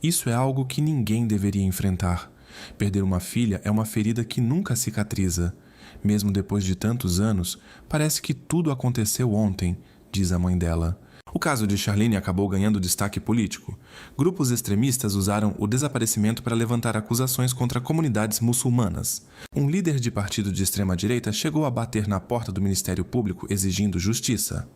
A: Isso é algo que ninguém deveria enfrentar. Perder uma filha é uma ferida que nunca cicatriza. Mesmo depois de tantos anos, parece que tudo aconteceu ontem, diz a mãe dela. O caso de Charlene acabou ganhando destaque político. Grupos extremistas usaram o desaparecimento para levantar acusações contra comunidades muçulmanas. Um líder de partido de extrema-direita chegou a bater na porta do Ministério Público exigindo justiça.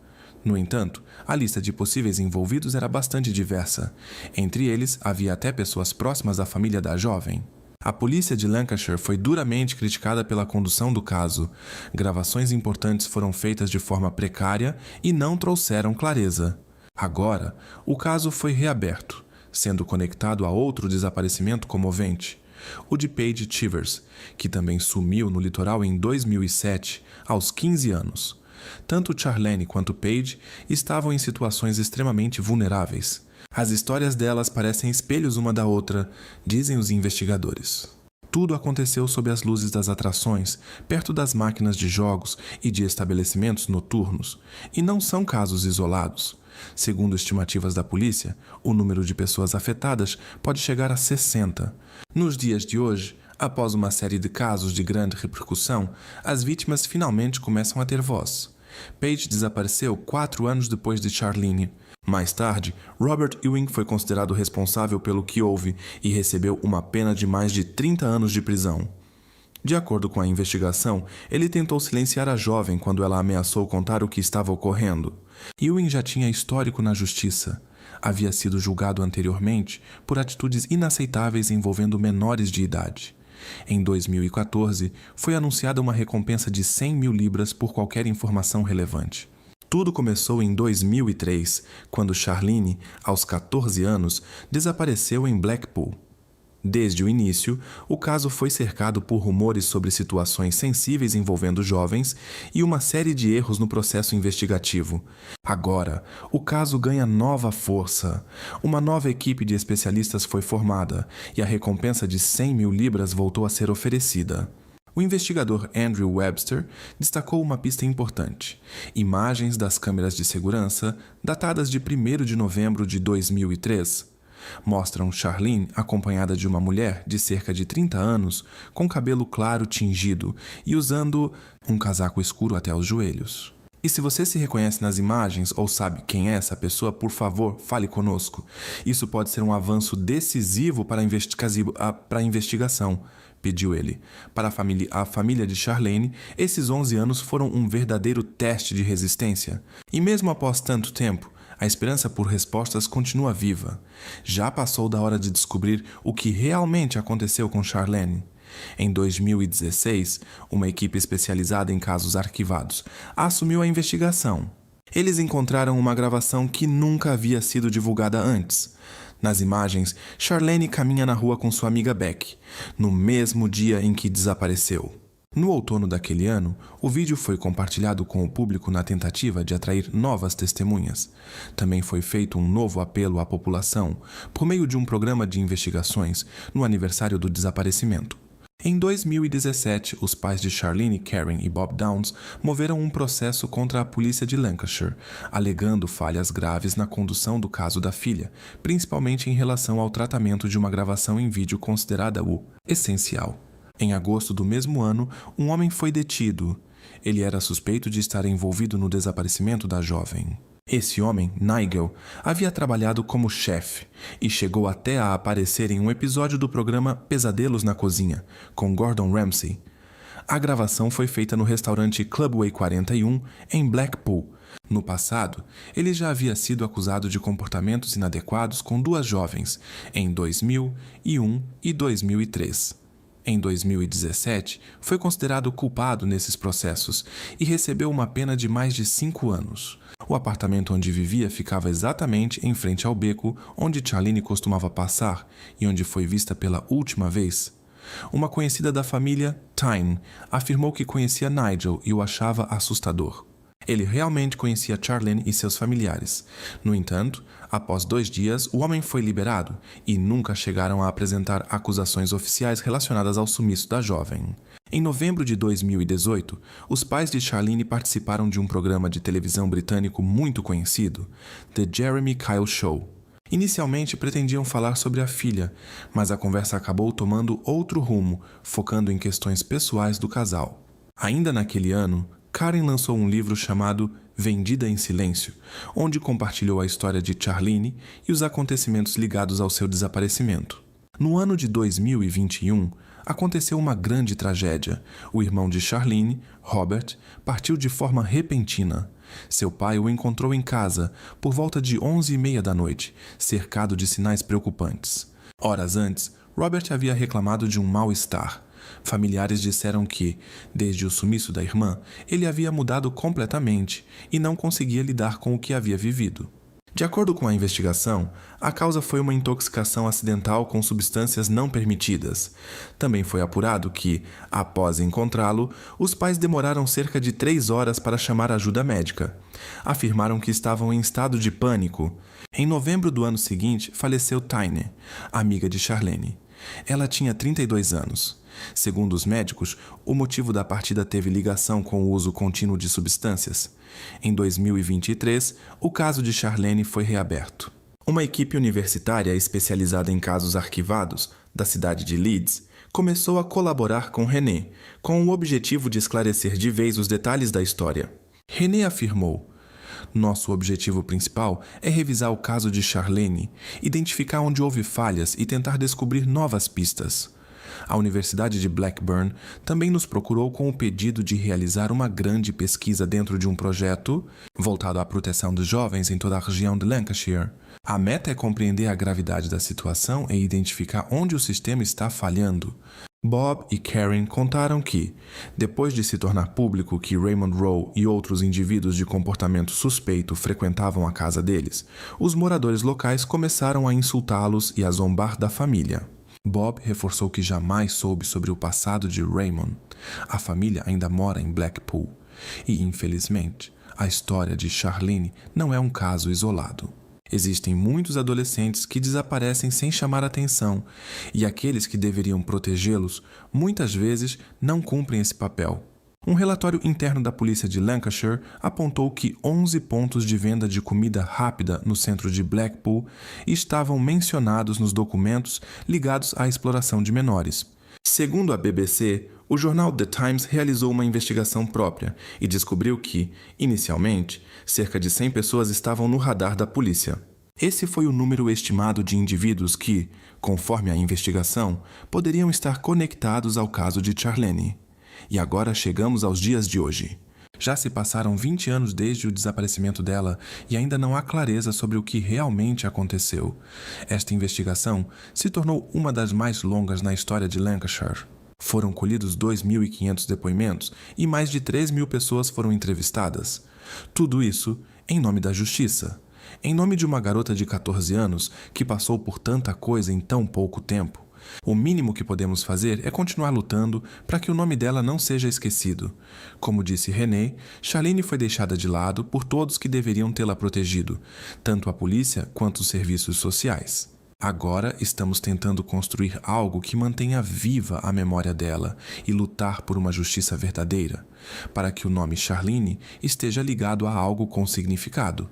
A: No entanto, a lista de possíveis envolvidos era bastante diversa. Entre eles, havia até pessoas próximas à família da jovem. A polícia de Lancashire foi duramente criticada pela condução do caso. Gravações importantes foram feitas de forma precária e não trouxeram clareza. Agora, o caso foi reaberto. sendo conectado a outro desaparecimento comovente, o de Paige Chivers, que também sumiu no litoral em 2007, aos 15 anos. Tanto Charlene quanto Paige estavam em situações extremamente vulneráveis. As histórias delas parecem espelhos uma da outra, dizem os investigadores. Tudo aconteceu sob as luzes das atrações, perto das máquinas de jogos e de estabelecimentos noturnos, e não são casos isolados. Segundo estimativas da polícia, o número de pessoas afetadas pode chegar a 60. Nos dias de hoje, após uma série de casos de grande repercussão, as vítimas finalmente começam a ter voz. Paige desapareceu 4 anos depois de Charlene. Mais tarde, Robert Ewing foi considerado responsável pelo que houve e recebeu uma pena de mais de 30 anos de prisão. De acordo com a investigação, ele tentou silenciar a jovem quando ela ameaçou contar o que estava ocorrendo. Ewing já tinha histórico na justiça. Havia sido julgado anteriormente por atitudes inaceitáveis envolvendo menores de idade. Em 2014, foi anunciada uma recompensa de 100 mil libras por qualquer informação relevante. Tudo começou em 2003, quando Charlene, aos 14 anos, desapareceu em Blackpool. Desde o início, o caso foi cercado por rumores sobre situações sensíveis envolvendo jovens e uma série de erros no processo investigativo. Agora, o caso ganha nova força. Uma nova equipe de especialistas foi formada e a recompensa de 100 mil libras voltou a ser oferecida. O investigador Andrew Webster destacou uma pista importante: imagens das câmeras de segurança, datadas de 1º de novembro de 2003. Mostram Charlene acompanhada de uma mulher de cerca de 30 anos, com cabelo claro tingido e usando um casaco escuro até os joelhos. E se você se reconhece nas imagens ou sabe quem é essa pessoa, por favor, fale conosco. Isso pode ser um avanço decisivo para a investigação, pediu ele. Para a família de Charlene, esses 11 anos foram um verdadeiro teste de resistência. E mesmo após tanto tempo, a esperança por respostas continua viva. Já passou da hora de descobrir o que realmente aconteceu com Charlene. Em 2016, uma equipe especializada em casos arquivados assumiu a investigação. Eles encontraram uma gravação que nunca havia sido divulgada antes. Nas imagens, Charlene caminha na rua com sua amiga Beck, no mesmo dia em que desapareceu. No outono daquele ano, o vídeo foi compartilhado com o público na tentativa de atrair novas testemunhas. Também foi feito um novo apelo à população, por meio de um programa de investigações, no aniversário do desaparecimento. Em 2017, os pais de Charlene, Karen e Bob Downs moveram um processo contra a polícia de Lancashire, alegando falhas graves na condução do caso da filha, principalmente em relação ao tratamento de uma gravação em vídeo considerada o essencial. Em agosto do mesmo ano, um homem foi detido. Ele era suspeito de estar envolvido no desaparecimento da jovem. Esse homem, Nigel, havia trabalhado como chefe e chegou até a aparecer em um episódio do programa Pesadelos na Cozinha, com Gordon Ramsay. A gravação foi feita no restaurante Clubway 41, em Blackpool. No passado, ele já havia sido acusado de comportamentos inadequados com 2 jovens, em 2001 e 2003. Em 2017, foi considerado culpado nesses processos e recebeu uma pena de mais de 5 anos. O apartamento onde vivia ficava exatamente em frente ao beco onde Charlene costumava passar e onde foi vista pela última vez. Uma conhecida da família, Tyne, afirmou que conhecia Nigel e o achava assustador. Ele realmente conhecia Charlene e seus familiares. No entanto, após 2 dias, o homem foi liberado e nunca chegaram a apresentar acusações oficiais relacionadas ao sumiço da jovem. Em novembro de 2018, os pais de Charlene participaram de um programa de televisão britânico muito conhecido, The Jeremy Kyle Show. Inicialmente pretendiam falar sobre a filha, mas a conversa acabou tomando outro rumo, focando em questões pessoais do casal. Ainda naquele ano, Karen lançou um livro chamado Vendida em Silêncio, onde compartilhou a história de Charlene e os acontecimentos ligados ao seu desaparecimento. No ano de 2021, aconteceu uma grande tragédia. O irmão de Charlene, Robert, partiu de forma repentina. Seu pai o encontrou em casa, por volta de 11h30 da noite, cercado de sinais preocupantes. Horas antes, Robert havia reclamado de um mal-estar. Familiares disseram que, desde o sumiço da irmã, ele havia mudado completamente e não conseguia lidar com o que havia vivido. De acordo com a investigação, a causa foi uma intoxicação acidental com substâncias não permitidas. Também foi apurado que, após encontrá-lo, os pais demoraram cerca de 3 horas para chamar ajuda médica. Afirmaram que estavam em estado de pânico. Em novembro do ano seguinte, faleceu Tine, amiga de Charlene. Ela tinha 32 anos. Segundo os médicos, o motivo da partida teve ligação com o uso contínuo de substâncias. Em 2023, o caso de Charlene foi reaberto. Uma equipe universitária especializada em casos arquivados, da cidade de Leeds, começou a colaborar com René, com o objetivo de esclarecer de vez os detalhes da história. René afirmou: "Nosso objetivo principal é revisar o caso de Charlene, identificar onde houve falhas e tentar descobrir novas pistas." A Universidade de Blackburn também nos procurou com o pedido de realizar uma grande pesquisa dentro de um projeto voltado à proteção de jovens em toda a região de Lancashire. A meta é compreender a gravidade da situação e identificar onde o sistema está falhando. Bob e Karen contaram que, depois de se tornar público que Raymond Rowe e outros indivíduos de comportamento suspeito frequentavam a casa deles, os moradores locais começaram a insultá-los e a zombar da família. Bob reforçou que jamais soube sobre o passado de Raymond. A família ainda mora em Blackpool e, infelizmente, a história de Charlene não é um caso isolado. Existem muitos adolescentes que desaparecem sem chamar atenção e aqueles que deveriam protegê-los muitas vezes não cumprem esse papel. Um relatório interno da polícia de Lancashire apontou que 11 pontos de venda de comida rápida no centro de Blackpool estavam mencionados nos documentos ligados à exploração de menores. Segundo a BBC, o jornal The Times realizou uma investigação própria e descobriu que, inicialmente, cerca de 100 pessoas estavam no radar da polícia. Esse foi o número estimado de indivíduos que, conforme a investigação, poderiam estar conectados ao caso de Charlene. E agora chegamos aos dias de hoje. Já se passaram 20 anos desde o desaparecimento dela e ainda não há clareza sobre o que realmente aconteceu. Esta investigação se tornou uma das mais longas na história de Lancashire. Foram colhidos 2.500 depoimentos e mais de 3.000 pessoas foram entrevistadas. Tudo isso em nome da justiça. Em nome de uma garota de 14 anos que passou por tanta coisa em tão pouco tempo. O mínimo que podemos fazer é continuar lutando para que o nome dela não seja esquecido. Como disse René, Charlene foi deixada de lado por todos que deveriam tê-la protegido, tanto a polícia quanto os serviços sociais. Agora estamos tentando construir algo que mantenha viva a memória dela e lutar por uma justiça verdadeira, para que o nome Charlene esteja ligado a algo com significado.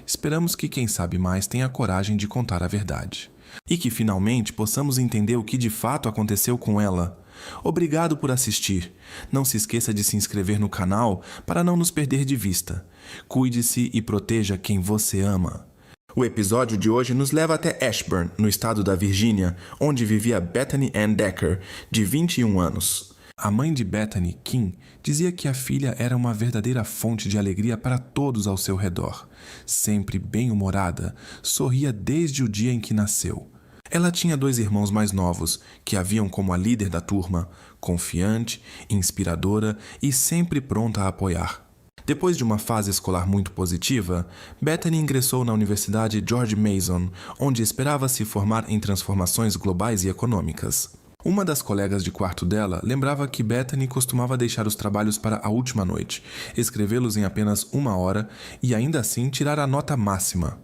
A: Esperamos que quem sabe mais tenha coragem de contar a verdade. E que finalmente possamos entender o que de fato aconteceu com ela. Obrigado por assistir. Não se esqueça de se inscrever no canal para não nos perder de vista. Cuide-se e proteja quem você ama. O episódio de hoje nos leva até Ashburn, no estado da Virgínia, onde vivia Bethany Ann Decker, de 21 anos. A mãe de Bethany, Kim, dizia que a filha era uma verdadeira fonte de alegria para todos ao seu redor. Sempre bem-humorada, sorria desde o dia em que nasceu. Ela tinha 2 irmãos mais novos, que a viam como a líder da turma, confiante, inspiradora e sempre pronta a apoiar. Depois de uma fase escolar muito positiva, Bethany ingressou na Universidade George Mason, onde esperava se formar em transformações globais e econômicas. Uma das colegas de quarto dela lembrava que Bethany costumava deixar os trabalhos para a última noite, escrevê-los em apenas 1 hora e ainda assim tirar a nota máxima.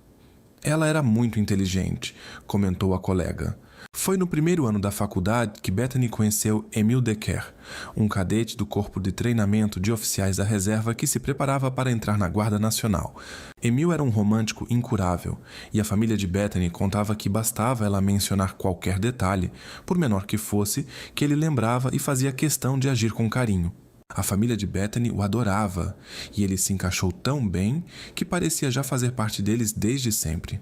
A: Ela era muito inteligente, comentou a colega. Foi no primeiro ano da faculdade que Bethany conheceu Emil Decker, um cadete do corpo de treinamento de oficiais da reserva que se preparava para entrar na Guarda Nacional. Emil era um romântico incurável, e a família de Bethany contava que bastava ela mencionar qualquer detalhe, por menor que fosse, que ele lembrava e fazia questão de agir com carinho. A família de Bethany o adorava, e ele se encaixou tão bem que parecia já fazer parte deles desde sempre.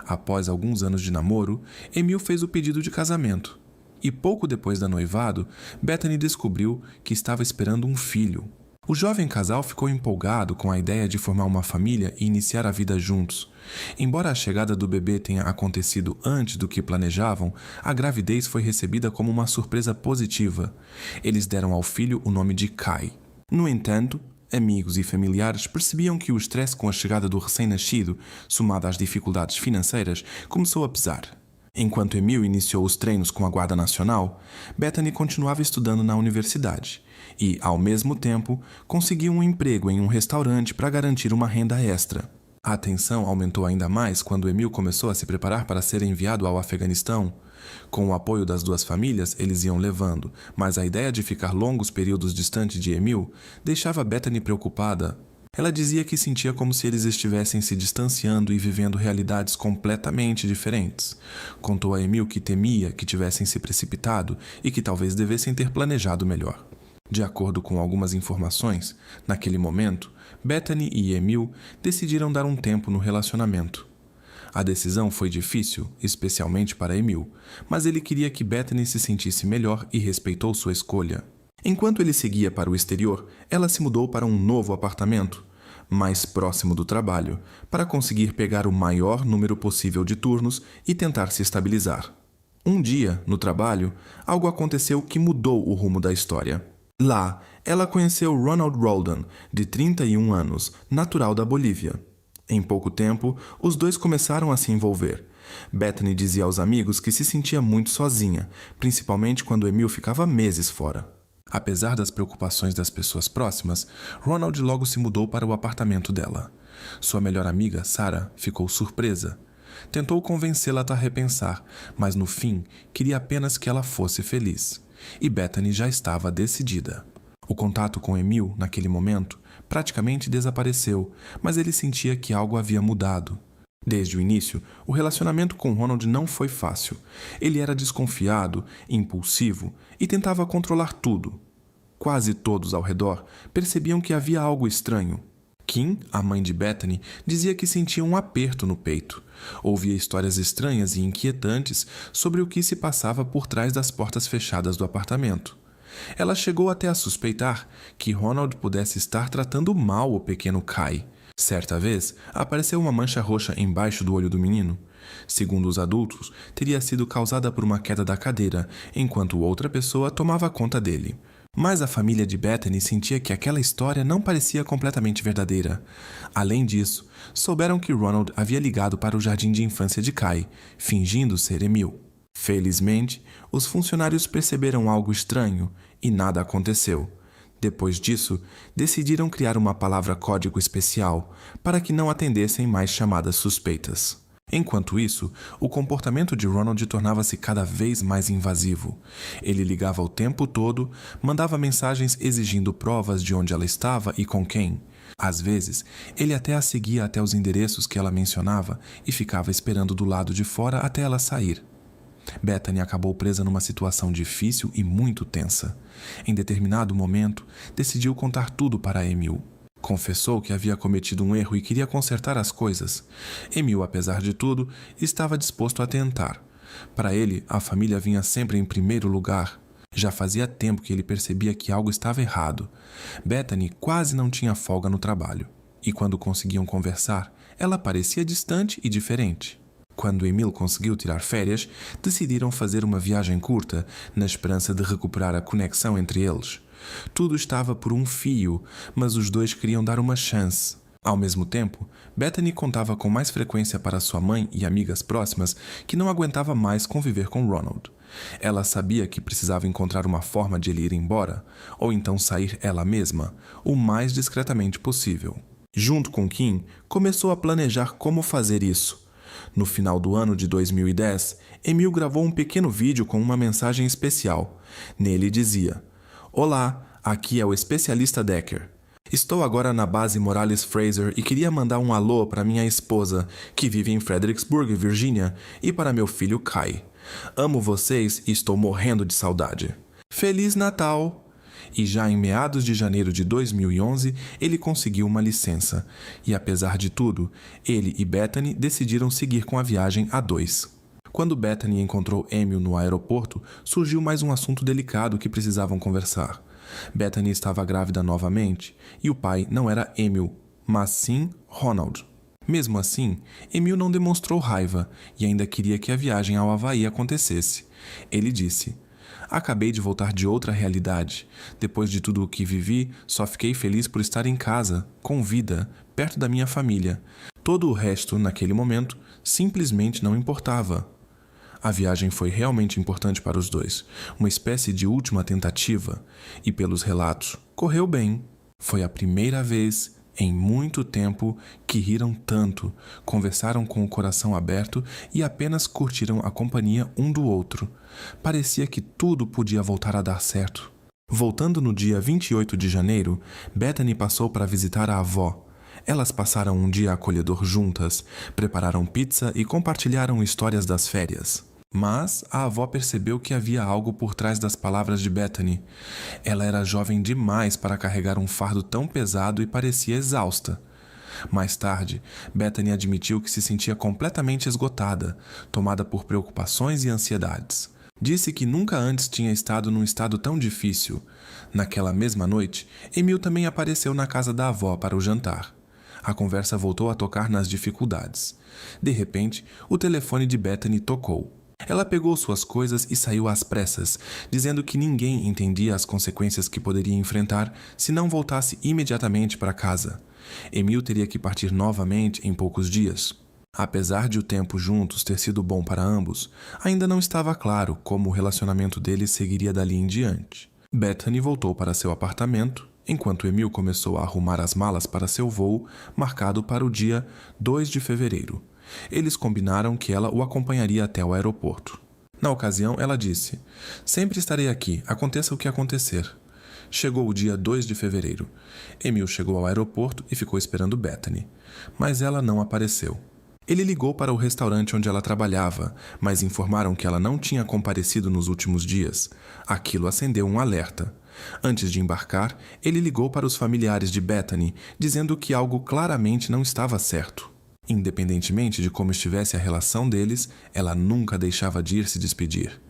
A: Após alguns anos de namoro, Emil fez o pedido de casamento. E pouco depois da noivado, Bethany descobriu que estava esperando um filho. O jovem casal ficou empolgado com a ideia de formar uma família e iniciar a vida juntos. Embora a chegada do bebê tenha acontecido antes do que planejavam, a gravidez foi recebida como uma surpresa positiva. Eles deram ao filho o nome de Kai. No entanto, Amigos e familiares percebiam que o estresse com a chegada do recém-nascido, somado às dificuldades financeiras, começou a pesar. Enquanto Emil iniciou os treinos com a Guarda Nacional, Bethany continuava estudando na universidade e, ao mesmo tempo, conseguiu um emprego em um restaurante para garantir uma renda extra. A tensão aumentou ainda mais quando Emil começou a se preparar para ser enviado ao Afeganistão. Com o apoio das duas famílias, eles iam levando, mas a ideia de ficar longos períodos distante de Emil deixava Bethany preocupada. Ela dizia que sentia como se eles estivessem se distanciando e vivendo realidades completamente diferentes. Contou a Emil que temia que tivessem se precipitado e que talvez devessem ter planejado melhor. De acordo com algumas informações, naquele momento, Bethany e Emil decidiram dar um tempo no relacionamento. A decisão foi difícil, especialmente para Emil, mas ele queria que Bethany se sentisse melhor e respeitou sua escolha. Enquanto ele seguia para o exterior, ela se mudou para um novo apartamento, mais próximo do trabalho, para conseguir pegar o maior número possível de turnos e tentar se estabilizar. Um dia, no trabalho, algo aconteceu que mudou o rumo da história. Lá, ela conheceu Ronald Roldan, de 31 anos, natural da Bolívia. Em pouco tempo, os dois começaram a se envolver. Bethany dizia aos amigos que se sentia muito sozinha, principalmente quando Emil ficava meses fora. Apesar das preocupações das pessoas próximas, Ronald logo se mudou para o apartamento dela. Sua melhor amiga, Sarah, ficou surpresa. Tentou convencê-la a repensar, mas no fim queria apenas que ela fosse feliz. E Bethany já estava decidida. O contato com Emil, naquele momento, praticamente desapareceu, mas ele sentia que algo havia mudado. Desde o início, o relacionamento com Ronald não foi fácil. Ele era desconfiado, impulsivo e tentava controlar tudo. Quase todos ao redor percebiam que havia algo estranho. Kim, a mãe de Bethany, dizia que sentia um aperto no peito. Ouvia histórias estranhas e inquietantes sobre o que se passava por trás das portas fechadas do apartamento. Ela chegou até a suspeitar que Ronald pudesse estar tratando mal o pequeno Kai. Certa vez, apareceu uma mancha roxa embaixo do olho do menino. Segundo os adultos, teria sido causada por uma queda da cadeira, enquanto outra pessoa tomava conta dele. Mas a família de Bethany sentia que aquela história não parecia completamente verdadeira. Além disso, souberam que Ronald havia ligado para o jardim de infância de Kai, fingindo ser Emil. Felizmente, os funcionários perceberam algo estranho e nada aconteceu. Depois disso, decidiram criar uma palavra-código especial para que não atendessem mais chamadas suspeitas. Enquanto isso, o comportamento de Ronald tornava-se cada vez mais invasivo. Ele ligava o tempo todo, mandava mensagens exigindo provas de onde ela estava e com quem. Às vezes, ele até a seguia até os endereços que ela mencionava e ficava esperando do lado de fora até ela sair. Bethany acabou presa numa situação difícil e muito tensa. Em determinado momento, decidiu contar tudo para Emil. Confessou que havia cometido um erro e queria consertar as coisas. Emil, apesar de tudo, estava disposto a tentar. Para ele, a família vinha sempre em primeiro lugar. Já fazia tempo que ele percebia que algo estava errado. Bethany quase não tinha folga no trabalho. E quando conseguiam conversar, ela parecia distante e diferente. Quando Emil conseguiu tirar férias, decidiram fazer uma viagem curta, na esperança de recuperar a conexão entre eles. Tudo estava por um fio, mas os dois queriam dar uma chance. Ao mesmo tempo, Bethany contava com mais frequência para sua mãe e amigas próximas que não aguentava mais conviver com Ronald. Ela sabia que precisava encontrar uma forma de ele ir embora, ou então sair ela mesma, o mais discretamente possível. Junto com Kim, começou a planejar como fazer isso. No final do ano de 2010, Emil gravou um pequeno vídeo com uma mensagem especial. Nele dizia: "Olá, aqui é o especialista Decker. Estou agora na base Morales Fraser e queria mandar um alô para minha esposa, que vive em Fredericksburg, Virgínia, e para meu filho Kai. Amo vocês e estou morrendo de saudade. Feliz Natal!" E já em meados de janeiro de 2011, ele conseguiu uma licença. E apesar de tudo, ele e Bethany decidiram seguir com a viagem a dois. Quando Bethany encontrou Emil no aeroporto, surgiu mais um assunto delicado que precisavam conversar. Bethany estava grávida novamente, e o pai não era Emil, mas sim Ronald. Mesmo assim, Emil não demonstrou raiva e ainda queria que a viagem ao Havaí acontecesse. Ele disse: Acabei de voltar de outra realidade. Depois de tudo o que vivi, só fiquei feliz por estar em casa, com vida, perto da minha família. Todo o resto, naquele momento, simplesmente não importava. A viagem foi realmente importante para os dois, uma espécie de última tentativa, e pelos relatos, correu bem. Foi a primeira vez em muito tempo que riram tanto, conversaram com o coração aberto e apenas curtiram a companhia um do outro. Parecia que tudo podia voltar a dar certo. Voltando no dia 28 de janeiro, Bethany passou para visitar a avó. Elas passaram um dia acolhedor juntas, prepararam pizza e compartilharam histórias das férias. Mas a avó percebeu que havia algo por trás das palavras de Bethany. Ela era jovem demais para carregar um fardo tão pesado e parecia exausta. Mais tarde, Bethany admitiu que se sentia completamente esgotada, tomada por preocupações e ansiedades. Disse que nunca antes tinha estado num estado tão difícil. Naquela mesma noite, Emil também apareceu na casa da avó para o jantar. A conversa voltou a tocar nas dificuldades. De repente, o telefone de Bethany tocou. Ela pegou suas coisas e saiu às pressas, dizendo que ninguém entendia as consequências que poderia enfrentar se não voltasse imediatamente para casa. Emil teria que partir novamente em poucos dias. Apesar de o tempo juntos ter sido bom para ambos, ainda não estava claro como o relacionamento deles seguiria dali em diante. Bethany voltou para seu apartamento, enquanto Emil começou a arrumar as malas para seu voo, marcado para o dia 2 de fevereiro. Eles combinaram que ela o acompanharia até o aeroporto. Na ocasião, ela disse: "Sempre estarei aqui, aconteça o que acontecer." Chegou o dia 2 de fevereiro. Emil chegou ao aeroporto e ficou esperando Bethany, mas ela não apareceu. Ele ligou para o restaurante onde ela trabalhava, mas informaram que ela não tinha comparecido nos últimos dias. Aquilo acendeu um alerta. Antes de embarcar, ele ligou para os familiares de Bethany, dizendo que algo claramente não estava certo. Independentemente de como estivesse a relação deles, ela nunca deixava de ir se despedir.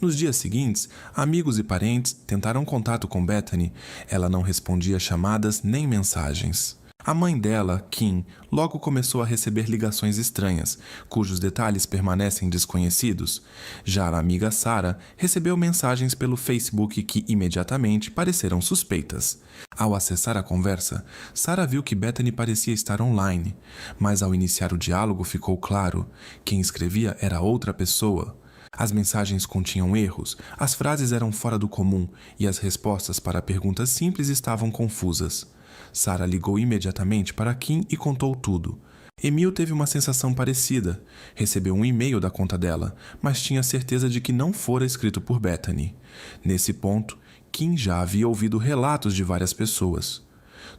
A: Nos dias seguintes, amigos e parentes tentaram contato com Bethany. Ela não respondia chamadas nem mensagens. A mãe dela, Kim, logo começou a receber ligações estranhas, cujos detalhes permanecem desconhecidos. Já a amiga Sarah recebeu mensagens pelo Facebook que imediatamente pareceram suspeitas. Ao acessar a conversa, Sarah viu que Bethany parecia estar online, mas ao iniciar o diálogo ficou claro: quem escrevia era outra pessoa. As mensagens continham erros, as frases eram fora do comum e as respostas para perguntas simples estavam confusas. Sarah ligou imediatamente para Kim e contou tudo. Emil teve uma sensação parecida. Recebeu um e-mail da conta dela, mas tinha certeza de que não fora escrito por Bethany. Nesse ponto, Kim já havia ouvido relatos de várias pessoas.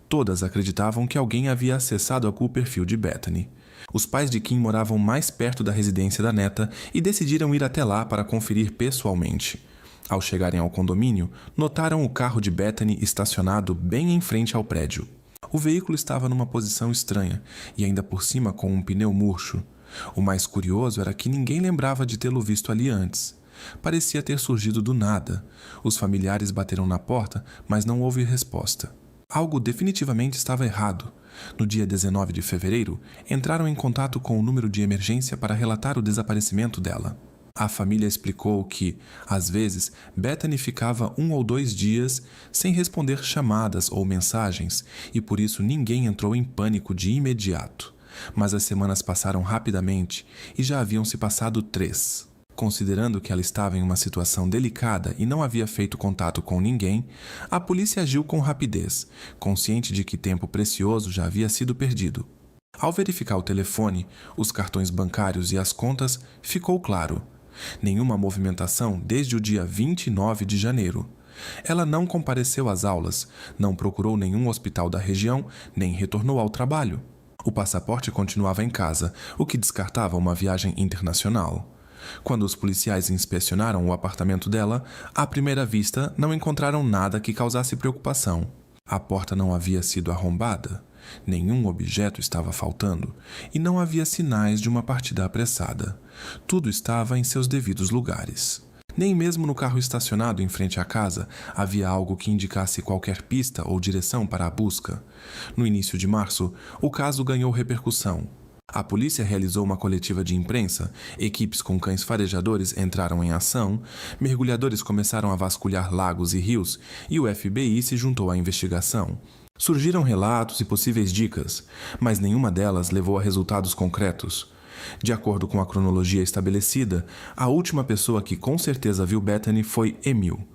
A: Todas acreditavam que alguém havia acessado o perfil de Bethany. Os pais de Kim moravam mais perto da residência da neta e decidiram ir até lá para conferir pessoalmente. Ao chegarem ao condomínio, notaram o carro de Bethany estacionado bem em frente ao prédio. O veículo estava numa posição estranha e ainda por cima com um pneu murcho. O mais curioso era que ninguém lembrava de tê-lo visto ali antes. Parecia ter surgido do nada. Os familiares bateram na porta, mas não houve resposta. Algo definitivamente estava errado. No dia 19 de fevereiro, entraram em contato com o número de emergência para relatar o desaparecimento dela. A família explicou que, às vezes, Bethany ficava 1 ou 2 dias sem responder chamadas ou mensagens e por isso ninguém entrou em pânico de imediato. Mas as semanas passaram rapidamente e já haviam se passado 3. Considerando que ela estava em uma situação delicada e não havia feito contato com ninguém, a polícia agiu com rapidez, consciente de que tempo precioso já havia sido perdido. Ao verificar o telefone, os cartões bancários e as contas, ficou claro: nenhuma movimentação desde o dia 29 de janeiro. Ela não compareceu às aulas, não procurou nenhum hospital da região, nem retornou ao trabalho. O passaporte continuava em casa, o que descartava uma viagem internacional. Quando os policiais inspecionaram o apartamento dela, à primeira vista não encontraram nada que causasse preocupação. A porta não havia sido arrombada, nenhum objeto estava faltando e não havia sinais de uma partida apressada. Tudo estava em seus devidos lugares. Nem mesmo no carro estacionado em frente à casa havia algo que indicasse qualquer pista ou direção para a busca. No início de março, o caso ganhou repercussão. A polícia realizou uma coletiva de imprensa, equipes com cães farejadores entraram em ação, mergulhadores começaram a vasculhar lagos e rios e o FBI se juntou à investigação. Surgiram relatos e possíveis dicas, mas nenhuma delas levou a resultados concretos. De acordo com a cronologia estabelecida, a última pessoa que com certeza viu Bethany foi Emil.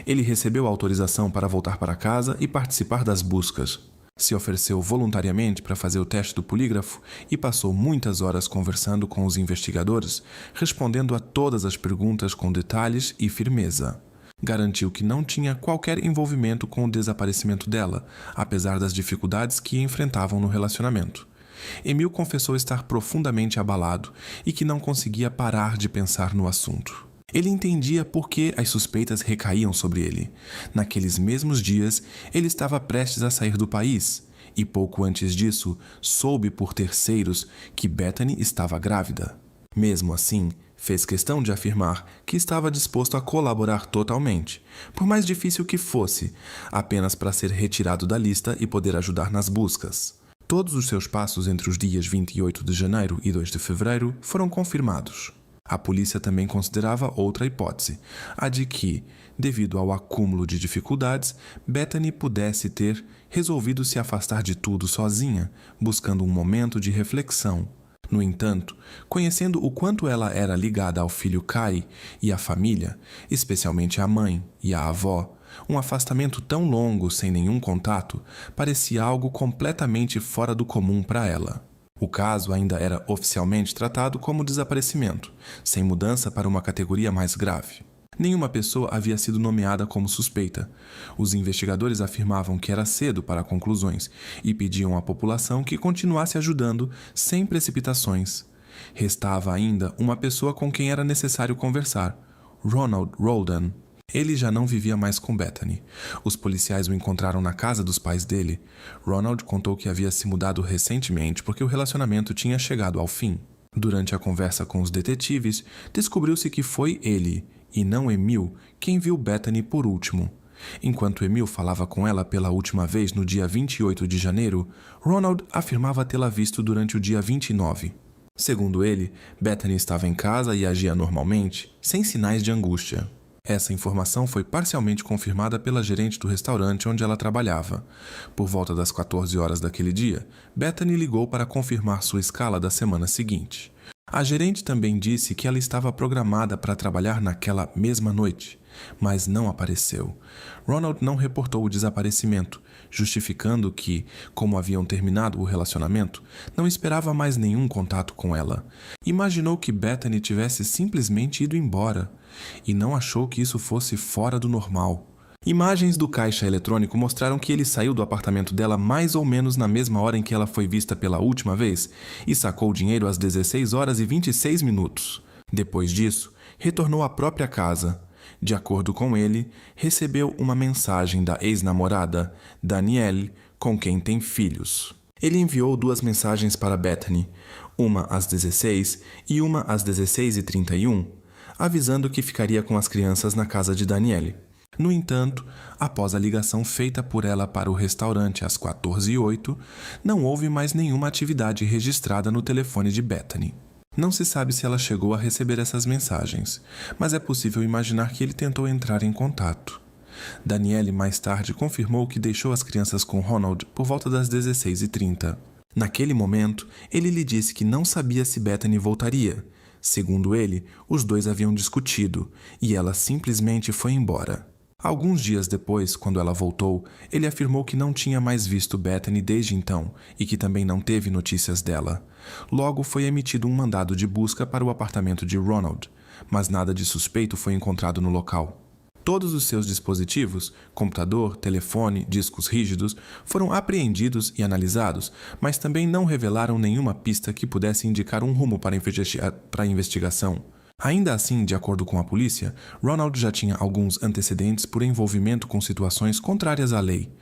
A: Ele recebeu autorização para voltar para casa e participar das buscas. Se ofereceu voluntariamente para fazer o teste do polígrafo e passou muitas horas conversando com os investigadores, respondendo a todas as perguntas com detalhes e firmeza. Garantiu que não tinha qualquer envolvimento com o desaparecimento dela, apesar das dificuldades que enfrentavam no relacionamento. Emil confessou estar profundamente abalado e que não conseguia parar de pensar no assunto. Ele entendia por que as suspeitas recaíam sobre ele. Naqueles mesmos dias, ele estava prestes a sair do país e, pouco antes disso, soube por terceiros que Bethany estava grávida. Mesmo assim, fez questão de afirmar que estava disposto a colaborar totalmente, por mais difícil que fosse, apenas para ser retirado da lista e poder ajudar nas buscas. Todos os seus passos entre os dias 28 de janeiro e 2 de fevereiro foram confirmados. A polícia também considerava outra hipótese, a de que, devido ao acúmulo de dificuldades, Bethany pudesse ter resolvido se afastar de tudo sozinha, buscando um momento de reflexão. No entanto, conhecendo o quanto ela era ligada ao filho Kai e à família, especialmente à mãe e à avó, um afastamento tão longo sem nenhum contato parecia algo completamente fora do comum para ela. O caso ainda era oficialmente tratado como desaparecimento, sem mudança para uma categoria mais grave. Nenhuma pessoa havia sido nomeada como suspeita. Os investigadores afirmavam que era cedo para conclusões e pediam à população que continuasse ajudando sem precipitações. Restava ainda uma pessoa com quem era necessário conversar: Ronald Roldan. Ele já não vivia mais com Bethany. Os policiais o encontraram na casa dos pais dele. Ronald contou que havia se mudado recentemente porque o relacionamento tinha chegado ao fim. Durante a conversa com os detetives, descobriu-se que foi ele, e não Emil, quem viu Bethany por último. Enquanto Emil falava com ela pela última vez no dia 28 de janeiro, Ronald afirmava tê-la visto durante o dia 29. Segundo ele, Bethany estava em casa e agia normalmente, sem sinais de angústia. Essa informação foi parcialmente confirmada pela gerente do restaurante onde ela trabalhava. Por volta das 14 horas daquele dia, Bethany ligou para confirmar sua escala da semana seguinte. A gerente também disse que ela estava programada para trabalhar naquela mesma noite, mas não apareceu. Ronald não reportou o desaparecimento, justificando que, como haviam terminado o relacionamento, não esperava mais nenhum contato com ela. Imaginou que Bethany tivesse simplesmente ido embora e não achou que isso fosse fora do normal. Imagens do caixa eletrônico mostraram que ele saiu do apartamento dela mais ou menos na mesma hora em que ela foi vista pela última vez e sacou o dinheiro às 16 horas e 26 minutos. Depois disso, retornou à própria casa. De acordo com ele, recebeu uma mensagem da ex-namorada, Danielle, com quem tem filhos. Ele enviou 2 mensagens para Bethany, uma às 16 e uma às 16h31, avisando que ficaria com as crianças na casa de Danielle. No entanto, após a ligação feita por ela para o restaurante às 14h08, não houve mais nenhuma atividade registrada no telefone de Bethany. Não se sabe se ela chegou a receber essas mensagens, mas é possível imaginar que ele tentou entrar em contato. Danielle mais tarde confirmou que deixou as crianças com Ronald por volta das 16h30. Naquele momento, ele lhe disse que não sabia se Bethany voltaria. Segundo ele, os dois haviam discutido e ela simplesmente foi embora. Alguns dias depois, quando ela voltou, ele afirmou que não tinha mais visto Bethany desde então e que também não teve notícias dela. Logo foi emitido um mandado de busca para o apartamento de Ronald, mas nada de suspeito foi encontrado no local. Todos os seus dispositivos, computador, telefone, discos rígidos, foram apreendidos e analisados, mas também não revelaram nenhuma pista que pudesse indicar um rumo para a investigação. Ainda assim, de acordo com a polícia, Ronald já tinha alguns antecedentes por envolvimento com situações contrárias à lei.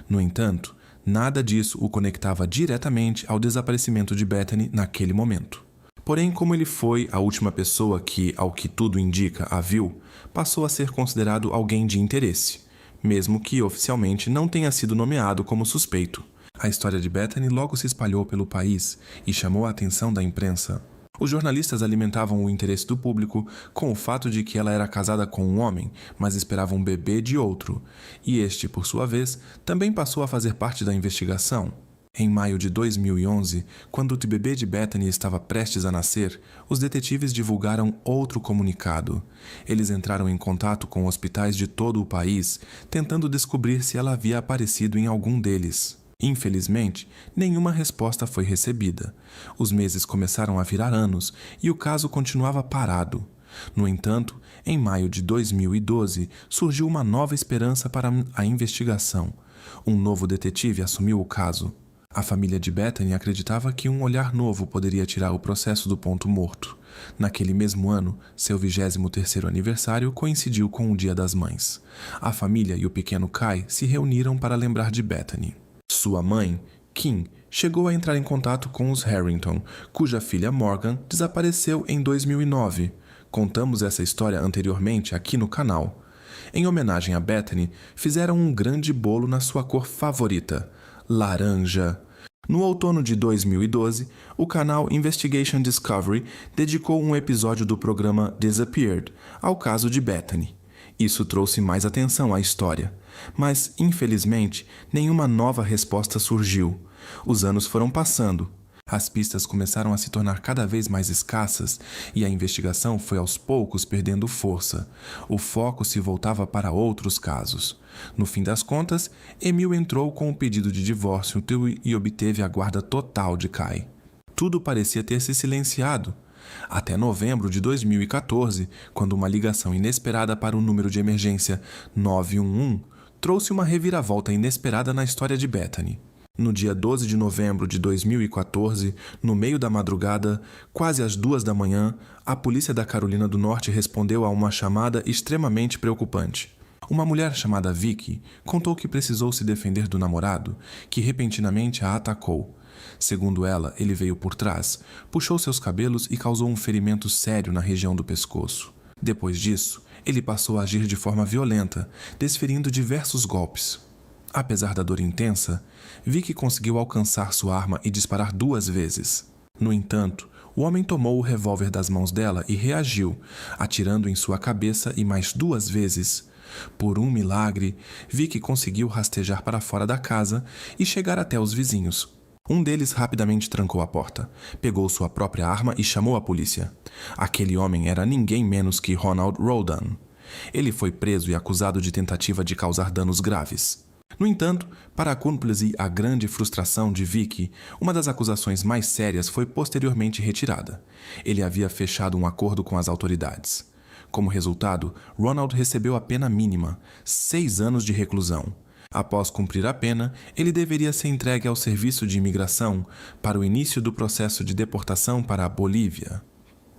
A: No entanto, nada disso o conectava diretamente ao desaparecimento de Bethany naquele momento. Porém, como ele foi a última pessoa que, ao que tudo indica, a viu, passou a ser considerado alguém de interesse, mesmo que oficialmente não tenha sido nomeado como suspeito. A história de Bethany logo se espalhou pelo país e chamou a atenção da imprensa. Os jornalistas alimentavam o interesse do público com o fato de que ela era casada com um homem, mas esperava um bebê de outro, e este, por sua vez, também passou a fazer parte da investigação. Em maio de 2011, quando o bebê de Bethany estava prestes a nascer, os detetives divulgaram outro comunicado. Eles entraram em contato com hospitais de todo o país, tentando descobrir se ela havia aparecido em algum deles. Infelizmente, nenhuma resposta foi recebida. Os meses começaram a virar anos e o caso continuava parado. No entanto, em maio de 2012, surgiu uma nova esperança para a investigação. Um novo detetive assumiu o caso. A família de Bethany acreditava que um olhar novo poderia tirar o processo do ponto morto. Naquele mesmo ano, seu 23º aniversário coincidiu com o Dia das Mães. A família e o pequeno Kai se reuniram para lembrar de Bethany. Sua mãe, Kim, chegou a entrar em contato com os Harrington, cuja filha Morgan desapareceu em 2009. Contamos essa história anteriormente aqui no canal. Em homenagem a Bethany, fizeram um grande bolo na sua cor favorita, laranja. No outono de 2012, o canal Investigation Discovery dedicou um episódio do programa Disappeared ao caso de Bethany. Isso trouxe mais atenção à história, mas, infelizmente, nenhuma nova resposta surgiu. Os anos foram passando. As pistas começaram a se tornar cada vez mais escassas e a investigação foi aos poucos perdendo força. O foco se voltava para outros casos. No fim das contas, Emil entrou com o pedido de divórcio e obteve a guarda total de Kai. Tudo parecia ter se silenciado. Até novembro de 2014, quando uma ligação inesperada para o número de emergência 911 trouxe uma reviravolta inesperada na história de Bethany. No dia 12 de novembro de 2014, no meio da madrugada, quase às 2 da manhã, a polícia da Carolina do Norte respondeu a uma chamada extremamente preocupante. Uma mulher chamada Vicky contou que precisou se defender do namorado, que repentinamente a atacou. Segundo ela, ele veio por trás, puxou seus cabelos e causou um ferimento sério na região do pescoço. Depois disso, ele passou a agir de forma violenta, desferindo diversos golpes. Apesar da dor intensa, Vicky conseguiu alcançar sua arma e disparar 2 vezes. No entanto, o homem tomou o revólver das mãos dela e reagiu, atirando em sua cabeça e mais 2 vezes. Por um milagre, Vicky conseguiu rastejar para fora da casa e chegar até os vizinhos. Um deles rapidamente trancou a porta, pegou sua própria arma e chamou a polícia. Aquele homem era ninguém menos que Ronald Roldan. Ele foi preso e acusado de tentativa de causar danos graves. No entanto, para a cúmplice e a grande frustração de Vicky, uma das acusações mais sérias foi posteriormente retirada. Ele havia fechado um acordo com as autoridades. Como resultado, Ronald recebeu a pena mínima, 6 anos de reclusão. Após cumprir a pena, ele deveria ser entregue ao serviço de imigração para o início do processo de deportação para a Bolívia.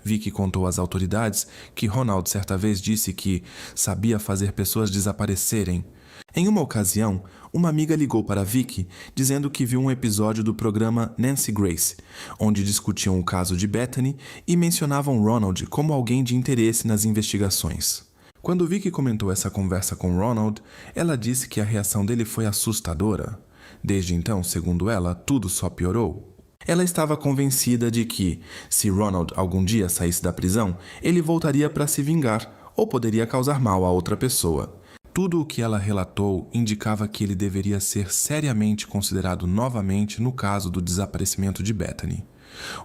A: Vicky contou às autoridades que Ronald certa vez disse que sabia fazer pessoas desaparecerem. Em uma ocasião, uma amiga ligou para Vicky dizendo que viu um episódio do programa Nancy Grace, onde discutiam o caso de Bethany e mencionavam Ronald como alguém de interesse nas investigações. Quando Vicky comentou essa conversa com Ronald, ela disse que a reação dele foi assustadora. Desde então, segundo ela, tudo só piorou. Ela estava convencida de que, se Ronald algum dia saísse da prisão, ele voltaria para se vingar ou poderia causar mal a outra pessoa. Tudo o que ela relatou indicava que ele deveria ser seriamente considerado novamente no caso do desaparecimento de Bethany.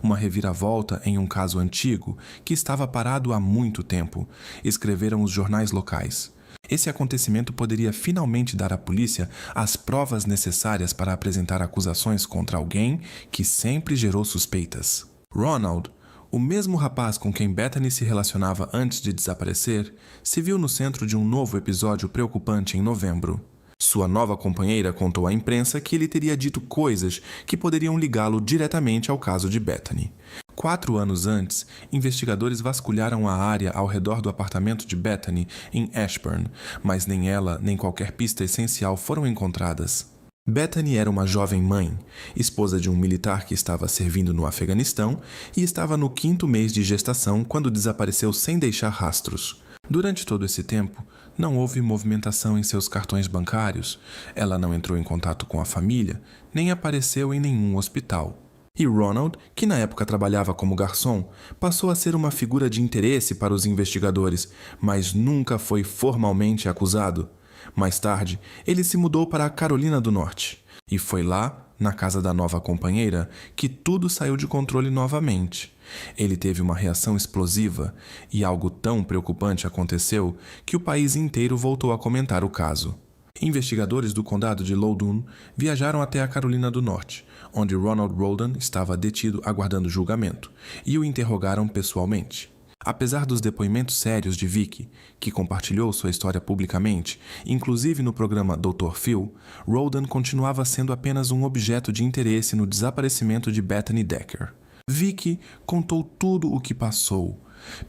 A: Uma reviravolta em um caso antigo que estava parado há muito tempo, escreveram os jornais locais. Esse acontecimento poderia finalmente dar à polícia as provas necessárias para apresentar acusações contra alguém que sempre gerou suspeitas. Ronald, o mesmo rapaz com quem Bethany se relacionava antes de desaparecer, se viu no centro de um novo episódio preocupante em novembro. Sua nova companheira contou à imprensa que ele teria dito coisas que poderiam ligá-lo diretamente ao caso de Bethany. 4 anos antes, investigadores vasculharam a área ao redor do apartamento de Bethany em Ashburn, mas nem ela nem qualquer pista essencial foram encontradas. Bethany era uma jovem mãe, esposa de um militar que estava servindo no Afeganistão e estava no 5º mês de gestação quando desapareceu sem deixar rastros. Durante todo esse tempo, não houve movimentação em seus cartões bancários, ela não entrou em contato com a família, nem apareceu em nenhum hospital. E Ronald, que na época trabalhava como garçom, passou a ser uma figura de interesse para os investigadores, mas nunca foi formalmente acusado. Mais tarde, ele se mudou para a Carolina do Norte, e foi lá, na casa da nova companheira, que tudo saiu de controle novamente. Ele teve uma reação explosiva, e algo tão preocupante aconteceu que o país inteiro voltou a comentar o caso. Investigadores do condado de Loudoun viajaram até a Carolina do Norte, onde Ronald Roldan estava detido aguardando julgamento, e o interrogaram pessoalmente. Apesar dos depoimentos sérios de Vicky, que compartilhou sua história publicamente, inclusive no programa Dr. Phil, Roldan continuava sendo apenas um objeto de interesse no desaparecimento de Bethany Decker. Vicky contou tudo o que passou.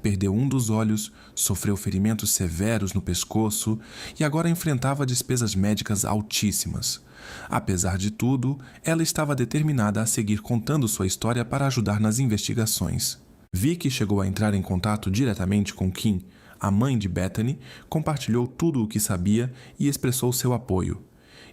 A: Perdeu um dos olhos, sofreu ferimentos severos no pescoço e agora enfrentava despesas médicas altíssimas. Apesar de tudo, ela estava determinada a seguir contando sua história para ajudar nas investigações. Vicky chegou a entrar em contato diretamente com Kim, a mãe de Bethany, compartilhou tudo o que sabia e expressou seu apoio.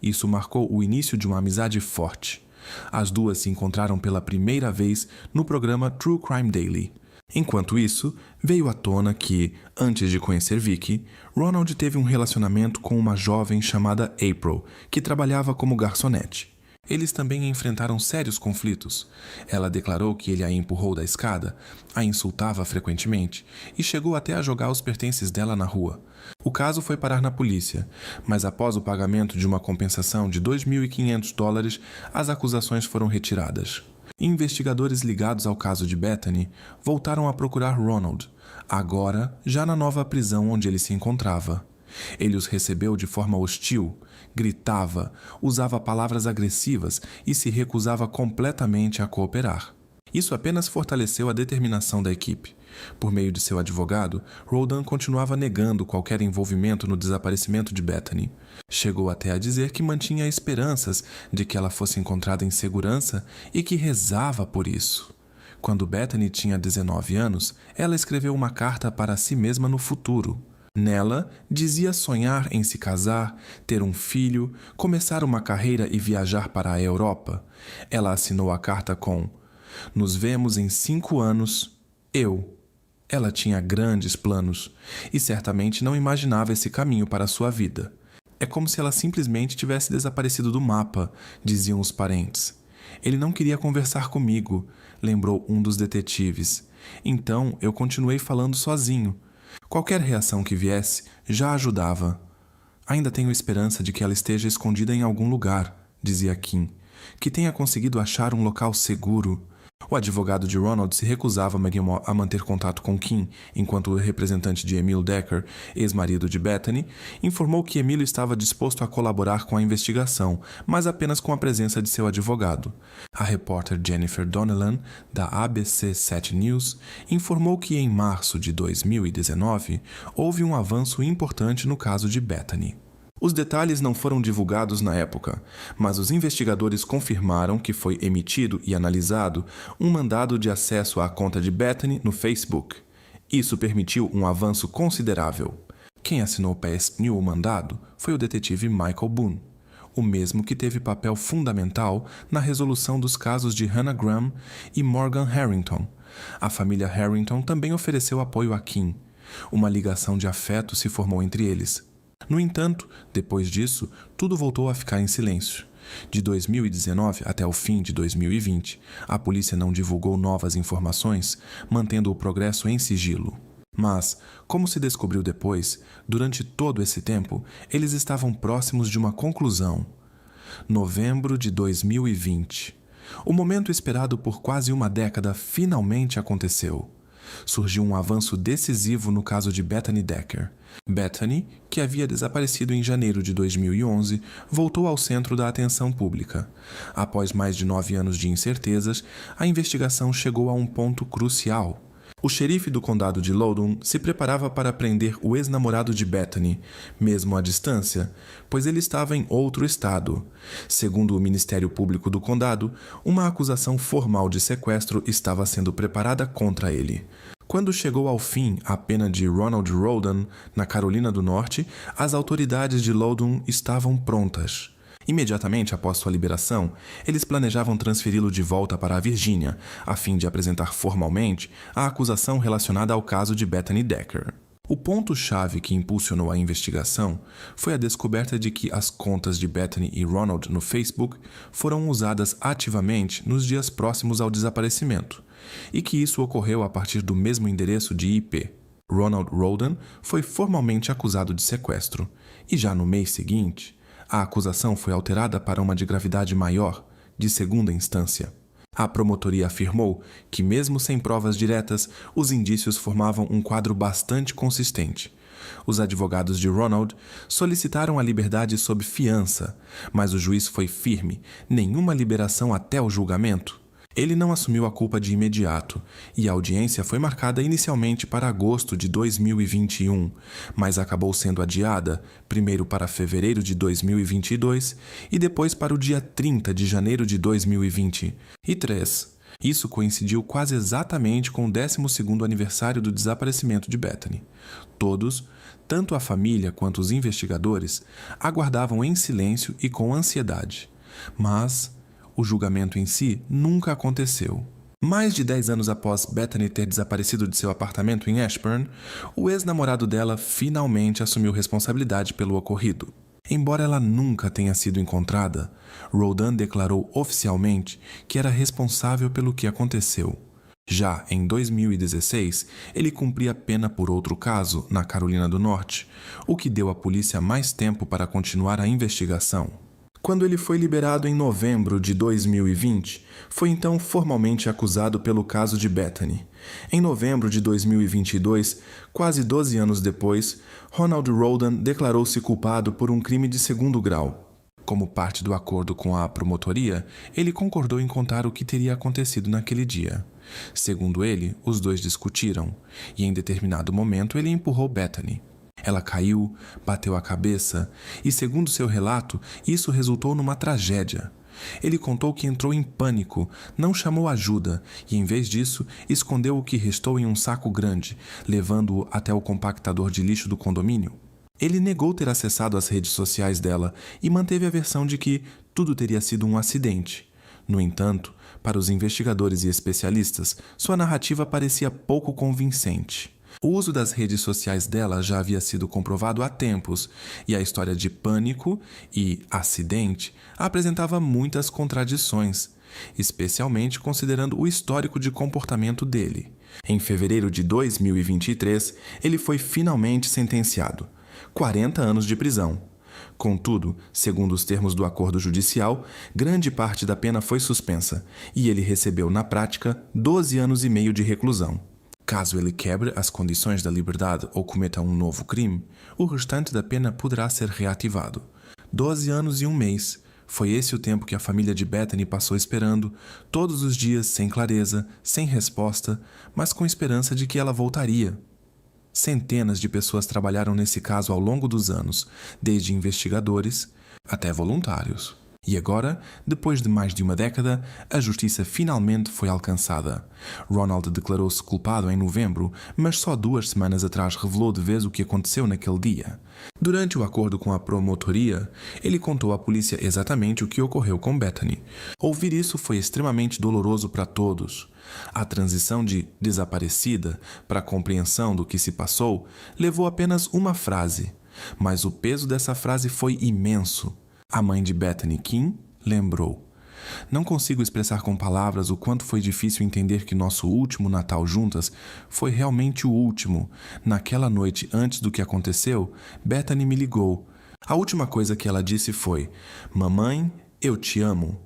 A: Isso marcou o início de uma amizade forte. As duas se encontraram pela primeira vez no programa True Crime Daily. Enquanto isso, veio à tona que, antes de conhecer Vicky, Ronald teve um relacionamento com uma jovem chamada April, que trabalhava como garçonete. Eles também enfrentaram sérios conflitos. Ela declarou que ele a empurrou da escada, a insultava frequentemente e chegou até a jogar os pertences dela na rua. O caso foi parar na polícia, mas após o pagamento de uma compensação de $2.500, as acusações foram retiradas. Investigadores ligados ao caso de Bethany voltaram a procurar Ronald, agora já na nova prisão onde ele se encontrava. Ele os recebeu de forma hostil, gritava, usava palavras agressivas e se recusava completamente a cooperar. Isso apenas fortaleceu a determinação da equipe. Por meio de seu advogado, Roldan continuava negando qualquer envolvimento no desaparecimento de Bethany. Chegou até a dizer que mantinha esperanças de que ela fosse encontrada em segurança e que rezava por isso. Quando Bethany tinha 19 anos, ela escreveu uma carta para si mesma no futuro. Nela, dizia sonhar em se casar, ter um filho, começar uma carreira e viajar para a Europa. Ela assinou a carta com: "Nos vemos em 5 anos, eu." Ela tinha grandes planos e certamente não imaginava esse caminho para a sua vida. É como se ela simplesmente tivesse desaparecido do mapa, diziam os parentes. Ele não queria conversar comigo, lembrou um dos detetives. Então eu continuei falando sozinho. Qualquer reação que viesse já ajudava. Ainda tenho esperança de que ela esteja escondida em algum lugar, dizia Kim, que tenha conseguido achar um local seguro. O advogado de Ronald se recusava a manter contato com Kim, enquanto o representante de Emil Decker, ex-marido de Bethany, informou que Emil estava disposto a colaborar com a investigação, mas apenas com a presença de seu advogado. A repórter Jennifer Donnellan, da ABC 7 News, informou que em março de 2019 houve um avanço importante no caso de Bethany. Os detalhes não foram divulgados na época, mas os investigadores confirmaram que foi emitido e analisado um mandado de acesso à conta de Bethany no Facebook. Isso permitiu um avanço considerável. Quem assinou para expedir o mandado foi o detetive Michael Boone, o mesmo que teve papel fundamental na resolução dos casos de Hannah Graham e Morgan Harrington. A família Harrington também ofereceu apoio a Kim. Uma ligação de afeto se formou entre eles. No entanto, depois disso, tudo voltou a ficar em silêncio. De 2019 até o fim de 2020, a polícia não divulgou novas informações, mantendo o progresso em sigilo. Mas, como se descobriu depois, durante todo esse tempo, eles estavam próximos de uma conclusão. Novembro de 2020. O momento esperado por quase uma década finalmente aconteceu. Surgiu um avanço decisivo no caso de Bethany Decker. Bethany, que havia desaparecido em janeiro de 2011, voltou ao centro da atenção pública. Após mais de 9 anos de incertezas, a investigação chegou a um ponto crucial. O xerife do condado de Loudoun se preparava para prender o ex-namorado de Bethany, mesmo à distância, pois ele estava em outro estado. Segundo o Ministério Público do condado, uma acusação formal de sequestro estava sendo preparada contra ele. Quando chegou ao fim a pena de Ronald Roldan, na Carolina do Norte, as autoridades de Loudoun estavam prontas. Imediatamente após sua liberação, eles planejavam transferi-lo de volta para a Virgínia, a fim de apresentar formalmente a acusação relacionada ao caso de Bethany Decker. O ponto-chave que impulsionou a investigação foi a descoberta de que as contas de Bethany e Ronald no Facebook foram usadas ativamente nos dias próximos ao desaparecimento, e que isso ocorreu a partir do mesmo endereço de IP. Ronald Roldan foi formalmente acusado de sequestro, e já no mês seguinte, a acusação foi alterada para uma de gravidade maior, de segunda instância. A promotoria afirmou que, mesmo sem provas diretas, os indícios formavam um quadro bastante consistente. Os advogados de Ronald solicitaram a liberdade sob fiança, mas o juiz foi firme: nenhuma liberação até o julgamento. Ele não assumiu a culpa de imediato, e a audiência foi marcada inicialmente para agosto de 2021, mas acabou sendo adiada, primeiro para fevereiro de 2022 e depois para o dia 30 de janeiro de 2023. Isso coincidiu quase exatamente com o 12º aniversário do desaparecimento de Bethany. Todos, tanto a família quanto os investigadores, aguardavam em silêncio e com ansiedade. Mas o julgamento em si nunca aconteceu. Mais de 10 anos após Bethany ter desaparecido de seu apartamento em Ashburn, o ex-namorado dela finalmente assumiu responsabilidade pelo ocorrido. Embora ela nunca tenha sido encontrada, Roldan declarou oficialmente que era responsável pelo que aconteceu. Já em 2016, ele cumpria pena por outro caso, na Carolina do Norte, o que deu à polícia mais tempo para continuar a investigação. Quando ele foi liberado em novembro de 2020, foi então formalmente acusado pelo caso de Bethany. Em novembro de 2022, quase 12 anos depois, Ronald Roldan declarou-se culpado por um crime de segundo grau. Como parte do acordo com a promotoria, ele concordou em contar o que teria acontecido naquele dia. Segundo ele, os dois discutiram, e em determinado momento ele empurrou Bethany. Ela caiu, bateu a cabeça e, segundo seu relato, isso resultou numa tragédia. Ele contou que entrou em pânico, não chamou ajuda e, em vez disso, escondeu o que restou em um saco grande, levando-o até o compactador de lixo do condomínio. Ele negou ter acessado as redes sociais dela e manteve a versão de que tudo teria sido um acidente. No entanto, para os investigadores e especialistas, sua narrativa parecia pouco convincente. O uso das redes sociais dela já havia sido comprovado há tempos, e a história de pânico e acidente apresentava muitas contradições, especialmente considerando o histórico de comportamento dele. Em fevereiro de 2023, ele foi finalmente sentenciado: 40 anos de prisão. Contudo, segundo os termos do acordo judicial, grande parte da pena foi suspensa, e ele recebeu, na prática, 12 anos e meio de reclusão. Caso ele quebre as condições da liberdade ou cometa um novo crime, o restante da pena poderá ser reativado. 12 anos e um mês. Foi esse o tempo que a família de Bethany passou esperando, todos os dias sem clareza, sem resposta, mas com esperança de que ela voltaria. Centenas de pessoas trabalharam nesse caso ao longo dos anos, desde investigadores até voluntários. E agora, depois de mais de uma década, a justiça finalmente foi alcançada. Ronald declarou-se culpado em novembro, mas só 2 semanas atrás revelou de vez o que aconteceu naquele dia. Durante o acordo com a promotoria, ele contou à polícia exatamente o que ocorreu com Bethany. Ouvir isso foi extremamente doloroso para todos. A transição de desaparecida para a compreensão do que se passou levou apenas uma frase, mas o peso dessa frase foi imenso. A mãe de Bethany, Kim, lembrou: "Não consigo expressar com palavras o quanto foi difícil entender que nosso último Natal juntas foi realmente o último. Naquela noite antes do que aconteceu, Bethany me ligou. A última coisa que ela disse foi: 'Mamãe, eu te amo.'"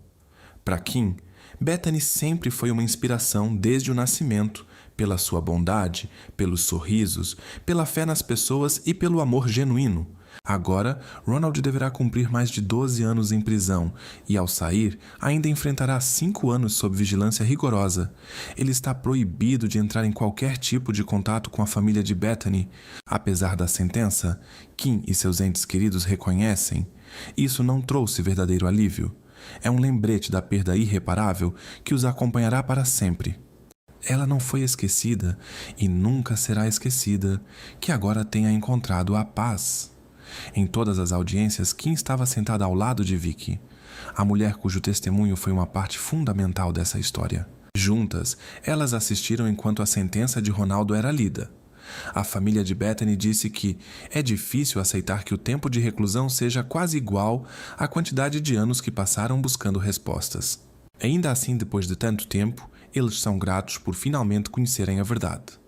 A: Para Kim, Bethany sempre foi uma inspiração desde o nascimento, pela sua bondade, pelos sorrisos, pela fé nas pessoas e pelo amor genuíno. Agora, Ronald deverá cumprir mais de 12 anos em prisão e, ao sair, ainda enfrentará 5 anos sob vigilância rigorosa. Ele está proibido de entrar em qualquer tipo de contato com a família de Bethany. Apesar da sentença, Kim e seus entes queridos reconhecem: isso não trouxe verdadeiro alívio. É um lembrete da perda irreparável que os acompanhará para sempre. Ela não foi esquecida e nunca será esquecida que agora tenha encontrado a paz. Em todas as audiências, Kim estava sentada ao lado de Vicky, a mulher cujo testemunho foi uma parte fundamental dessa história. Juntas, elas assistiram enquanto a sentença de Ronaldo era lida. A família de Bethany disse que é difícil aceitar que o tempo de reclusão seja quase igual à quantidade de anos que passaram buscando respostas. Ainda assim, depois de tanto tempo, eles são gratos por finalmente conhecerem a verdade.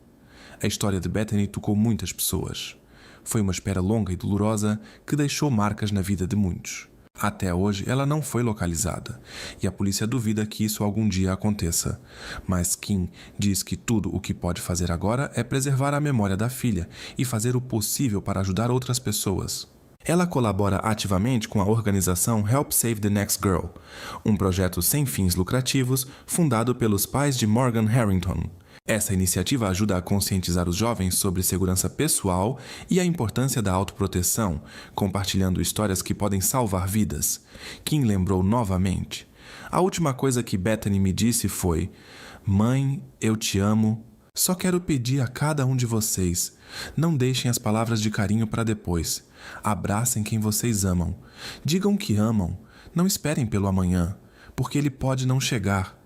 A: A história de Bethany tocou muitas pessoas. Foi uma espera longa e dolorosa que deixou marcas na vida de muitos. Até hoje, ela não foi localizada, e a polícia duvida que isso algum dia aconteça. Mas Kim diz que tudo o que pode fazer agora é preservar a memória da filha e fazer o possível para ajudar outras pessoas. Ela colabora ativamente com a organização Help Save the Next Girl, um projeto sem fins lucrativos fundado pelos pais de Morgan Harrington. Essa iniciativa ajuda a conscientizar os jovens sobre segurança pessoal e a importância da autoproteção, compartilhando histórias que podem salvar vidas. Kim lembrou novamente: a última coisa que Bethany me disse foi: "Mãe, eu te amo. Só quero pedir a cada um de vocês, não deixem as palavras de carinho para depois. Abracem quem vocês amam. Digam que amam. Não esperem pelo amanhã, porque ele pode não chegar.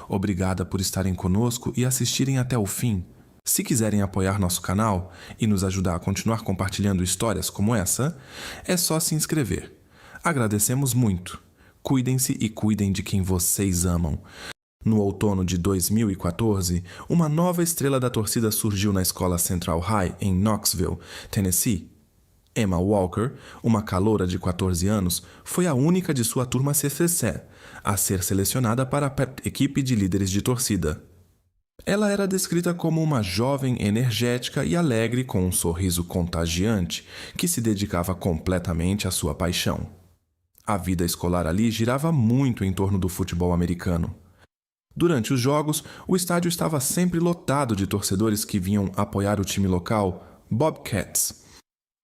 A: Obrigada por estarem conosco e assistirem até o fim. Se quiserem apoiar nosso canal e nos ajudar a continuar compartilhando histórias como essa, é só se inscrever. Agradecemos muito. Cuidem-se e cuidem de quem vocês amam." No outono de 2014, uma nova estrela da torcida surgiu na escola Central High, em Knoxville, Tennessee. Emma Walker, uma caloura de 14 anos, foi a única de sua turma CCC a ser selecionada para a equipe de líderes de torcida. Ela era descrita como uma jovem energética e alegre com um sorriso contagiante que se dedicava completamente à sua paixão. A vida escolar ali girava muito em torno do futebol americano. Durante os jogos, o estádio estava sempre lotado de torcedores que vinham apoiar o time local, Bobcats.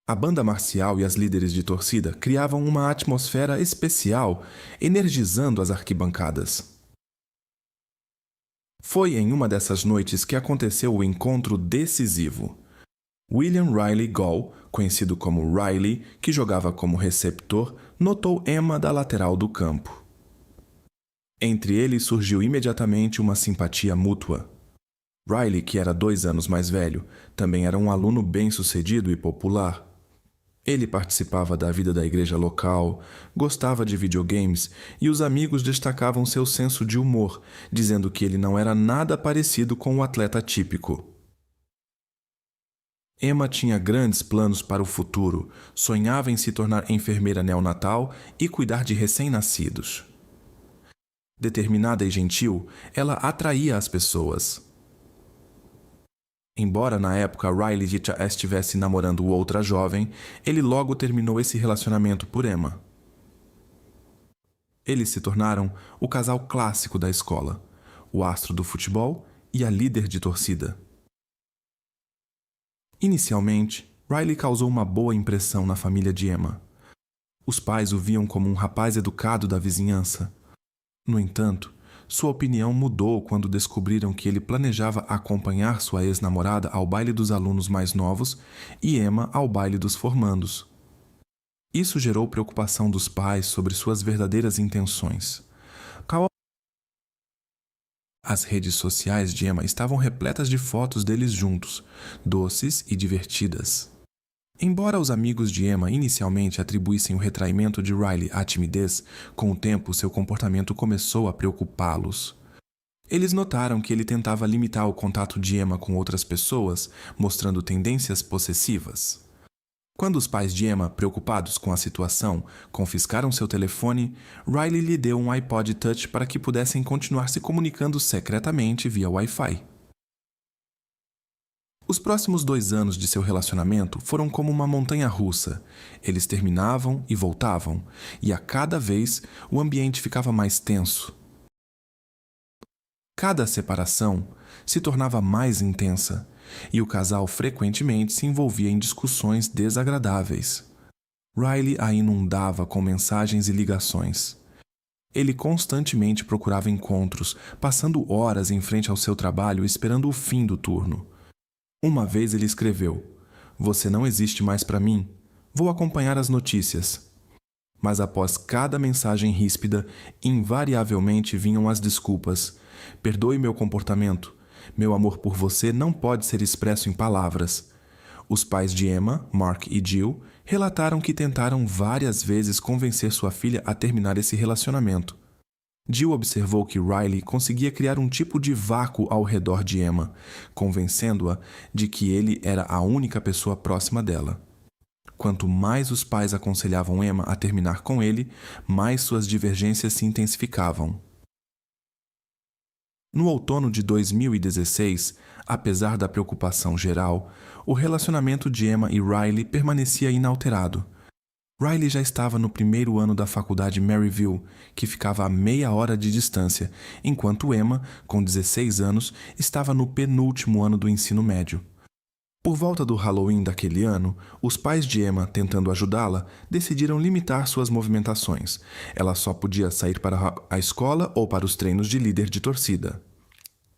A: A banda marcial e as líderes de torcida criavam uma atmosfera especial, energizando as arquibancadas. Foi em uma dessas noites que aconteceu o encontro decisivo. William Riley Gall, conhecido como Riley, que jogava como receptor, notou Emma da lateral do campo. Entre eles surgiu imediatamente uma simpatia mútua. Riley, que era 2 anos mais velho, também era um aluno bem-sucedido e popular. Ele participava da vida da igreja local, gostava de videogames e os amigos destacavam seu senso de humor, dizendo que ele não era nada parecido com o atleta típico. Emma tinha grandes planos para o futuro, sonhava em se tornar enfermeira neonatal e cuidar de recém-nascidos. Determinada e gentil, ela atraía as pessoas. Embora na época Riley já estivesse namorando outra jovem, ele logo terminou esse relacionamento por Emma. Eles se tornaram o casal clássico da escola, o astro do futebol e a líder de torcida. Inicialmente, Riley causou uma boa impressão na família de Emma. Os pais o viam como um rapaz educado da vizinhança. No entanto, sua opinião mudou quando descobriram que ele planejava acompanhar sua ex-namorada ao baile dos alunos mais novos e Emma ao baile dos formandos. Isso gerou preocupação dos pais sobre suas verdadeiras intenções. As redes sociais de Emma estavam repletas de fotos deles juntos, doces e divertidas. Embora os amigos de Emma inicialmente atribuíssem o retraimento de Riley à timidez, com o tempo seu comportamento começou a preocupá-los. Eles notaram que ele tentava limitar o contato de Emma com outras pessoas, mostrando tendências possessivas. Quando os pais de Emma, preocupados com a situação, confiscaram seu telefone, Riley lhe deu um iPod Touch para que pudessem continuar se comunicando secretamente via Wi-Fi. Os próximos 2 anos de seu relacionamento foram como uma montanha-russa. Eles terminavam e voltavam, e a cada vez o ambiente ficava mais tenso. Cada separação se tornava mais intensa, e o casal frequentemente se envolvia em discussões desagradáveis. Riley a inundava com mensagens e ligações. Ele constantemente procurava encontros, passando horas em frente ao seu trabalho esperando o fim do turno. Uma vez ele escreveu: "Você não existe mais para mim. Vou acompanhar as notícias." Mas após cada mensagem ríspida, invariavelmente vinham as desculpas. "Perdoe meu comportamento. Meu amor por você não pode ser expresso em palavras." Os pais de Emma, Mark e Jill, relataram que tentaram várias vezes convencer sua filha a terminar esse relacionamento. Jill observou que Riley conseguia criar um tipo de vácuo ao redor de Emma, convencendo-a de que ele era a única pessoa próxima dela. Quanto mais os pais aconselhavam Emma a terminar com ele, mais suas divergências se intensificavam. No outono de 2016, apesar da preocupação geral, o relacionamento de Emma e Riley permanecia inalterado. Riley já estava no primeiro ano da faculdade Maryville, que ficava a meia hora de distância, enquanto Emma, com 16 anos, estava no penúltimo ano do ensino médio. Por volta do Halloween daquele ano, os pais de Emma, tentando ajudá-la, decidiram limitar suas movimentações. Ela só podia sair para a escola ou para os treinos de líder de torcida.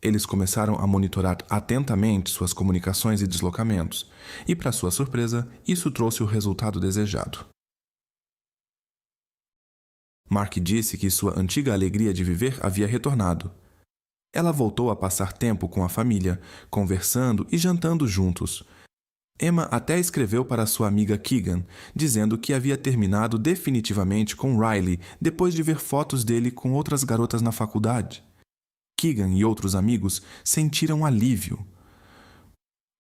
A: Eles começaram a monitorar atentamente suas comunicações e deslocamentos, e, para sua surpresa, isso trouxe o resultado desejado. Mark disse que sua antiga alegria de viver havia retornado. Ela voltou a passar tempo com a família, conversando e jantando juntos. Emma até escreveu para sua amiga Keegan, dizendo que havia terminado definitivamente com Riley depois de ver fotos dele com outras garotas na faculdade. Keegan e outros amigos sentiram alívio.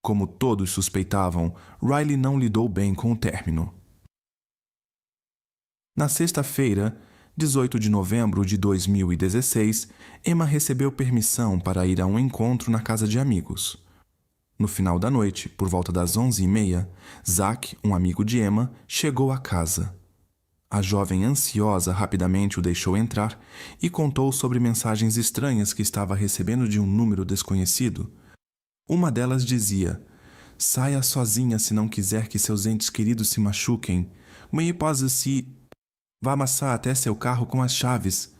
A: Como todos suspeitavam, Riley não lidou bem com o término. Na sexta-feira, 18 de novembro de 2016, Emma recebeu permissão para ir a um encontro na casa de amigos. No final da noite, por volta das 11h30, Zach, um amigo de Emma, chegou à casa. A jovem ansiosa rapidamente o deixou entrar e contou sobre mensagens estranhas que estava recebendo de um número desconhecido. Uma delas dizia: "Saia sozinha se não quiser que seus entes queridos se machuquem. Uma hipótese: vá amassar até seu carro com as chaves.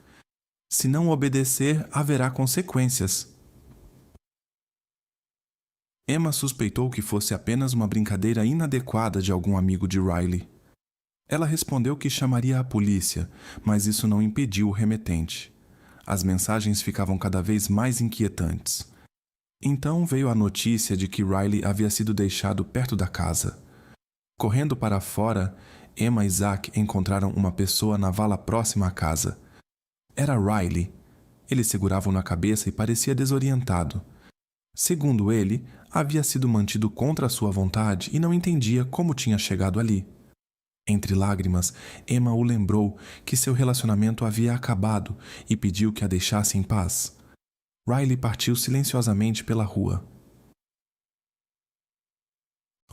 A: Se não obedecer, haverá consequências." Emma suspeitou que fosse apenas uma brincadeira inadequada de algum amigo de Riley. Ela respondeu que chamaria a polícia, mas isso não impediu o remetente. As mensagens ficavam cada vez mais inquietantes. Então veio a notícia de que Riley havia sido deixado perto da casa. Correndo para fora, Emma e Zach encontraram uma pessoa na vala próxima à casa. Era Riley. Ele segurava na cabeça e parecia desorientado. Segundo ele, havia sido mantido contra sua vontade e não entendia como tinha chegado ali. Entre lágrimas, Emma o lembrou que seu relacionamento havia acabado e pediu que a deixasse em paz. Riley partiu silenciosamente pela rua.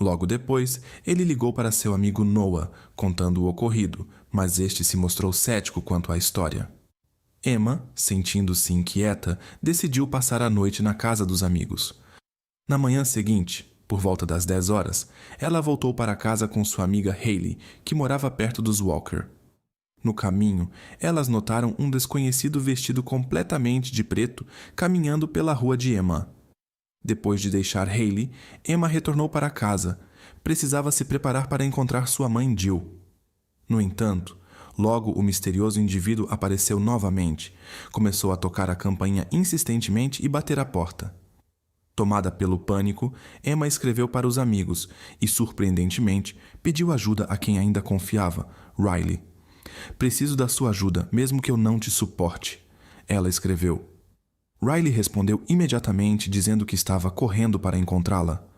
A: Logo depois, ele ligou para seu amigo Noah, contando o ocorrido, mas este se mostrou cético quanto à história. Emma, sentindo-se inquieta, decidiu passar a noite na casa dos amigos. Na manhã seguinte, por volta das 10 horas, ela voltou para casa com sua amiga Hayley, que morava perto dos Walker. No caminho, elas notaram um desconhecido vestido completamente de preto caminhando pela rua de Emma. Depois de deixar Hayley, Emma retornou para casa. Precisava se preparar para encontrar sua mãe Jill. No entanto, logo o misterioso indivíduo apareceu novamente. Começou a tocar a campainha insistentemente e bater à porta. Tomada pelo pânico, Emma escreveu para os amigos e, surpreendentemente, pediu ajuda a quem ainda confiava, Riley. "Preciso da sua ajuda, mesmo que eu não te suporte." Ela escreveu. Riley respondeu imediatamente dizendo que estava correndo para encontrá-la.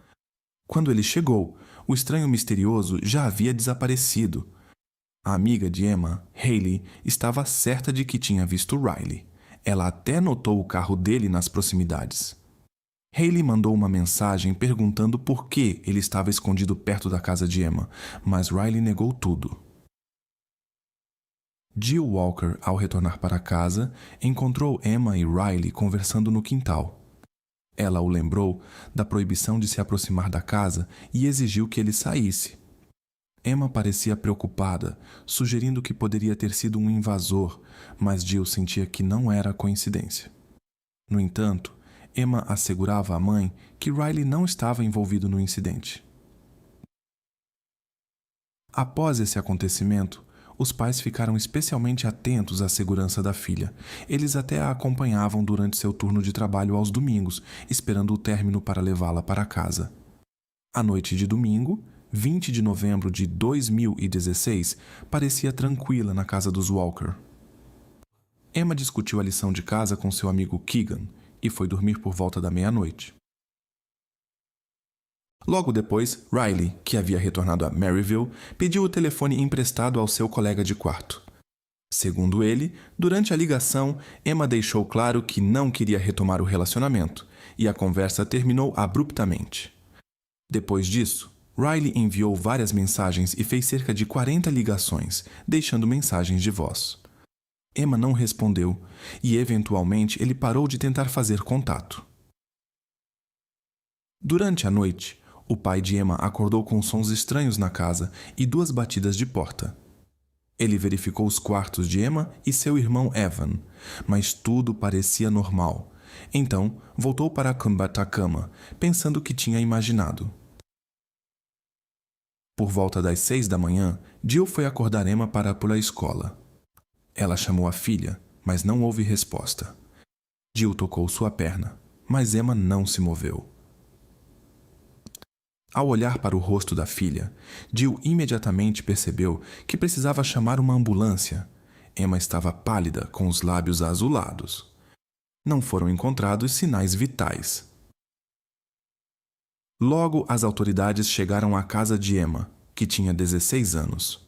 A: Quando ele chegou, o estranho misterioso já havia desaparecido. A amiga de Emma, Hayley, estava certa de que tinha visto Riley. Ela até notou o carro dele nas proximidades. Hayley mandou uma mensagem perguntando por que ele estava escondido perto da casa de Emma, mas Riley negou tudo. Jill Walker, ao retornar para casa, encontrou Emma e Riley conversando no quintal. Ela o lembrou da proibição de se aproximar da casa e exigiu que ele saísse. Emma parecia preocupada, sugerindo que poderia ter sido um invasor, mas Jill sentia que não era coincidência. No entanto, Emma assegurava à mãe que Riley não estava envolvido no incidente. Após esse acontecimento, os pais ficaram especialmente atentos à segurança da filha. Eles até a acompanhavam durante seu turno de trabalho aos domingos, esperando o término para levá-la para casa. A noite de domingo, 20 de novembro de 2016, parecia tranquila na casa dos Walker. Emma discutiu a lição de casa com seu amigo Keegan e foi dormir por volta da meia-noite. Logo depois, Riley, que havia retornado a Maryville, pediu o telefone emprestado ao seu colega de quarto. Segundo ele, durante a ligação, Emma deixou claro que não queria retomar o relacionamento, e a conversa terminou abruptamente. Depois disso, Riley enviou várias mensagens e fez cerca de 40 ligações, deixando mensagens de voz. Emma não respondeu, e eventualmente ele parou de tentar fazer contato. Durante a noite, o pai de Emma acordou com sons estranhos na casa e 2 batidas de porta. Ele verificou os quartos de Emma e seu irmão Evan, mas tudo parecia normal. Então, voltou para a cama, pensando que tinha imaginado. Por volta das 6 da manhã, Jill foi acordar Emma para ir à escola. Ela chamou a filha, mas não houve resposta. Jill tocou sua perna, mas Emma não se moveu. Ao olhar para o rosto da filha, Jill imediatamente percebeu que precisava chamar uma ambulância. Emma estava pálida, com os lábios azulados. Não foram encontrados sinais vitais. Logo, as autoridades chegaram à casa de Emma, que tinha 16 anos.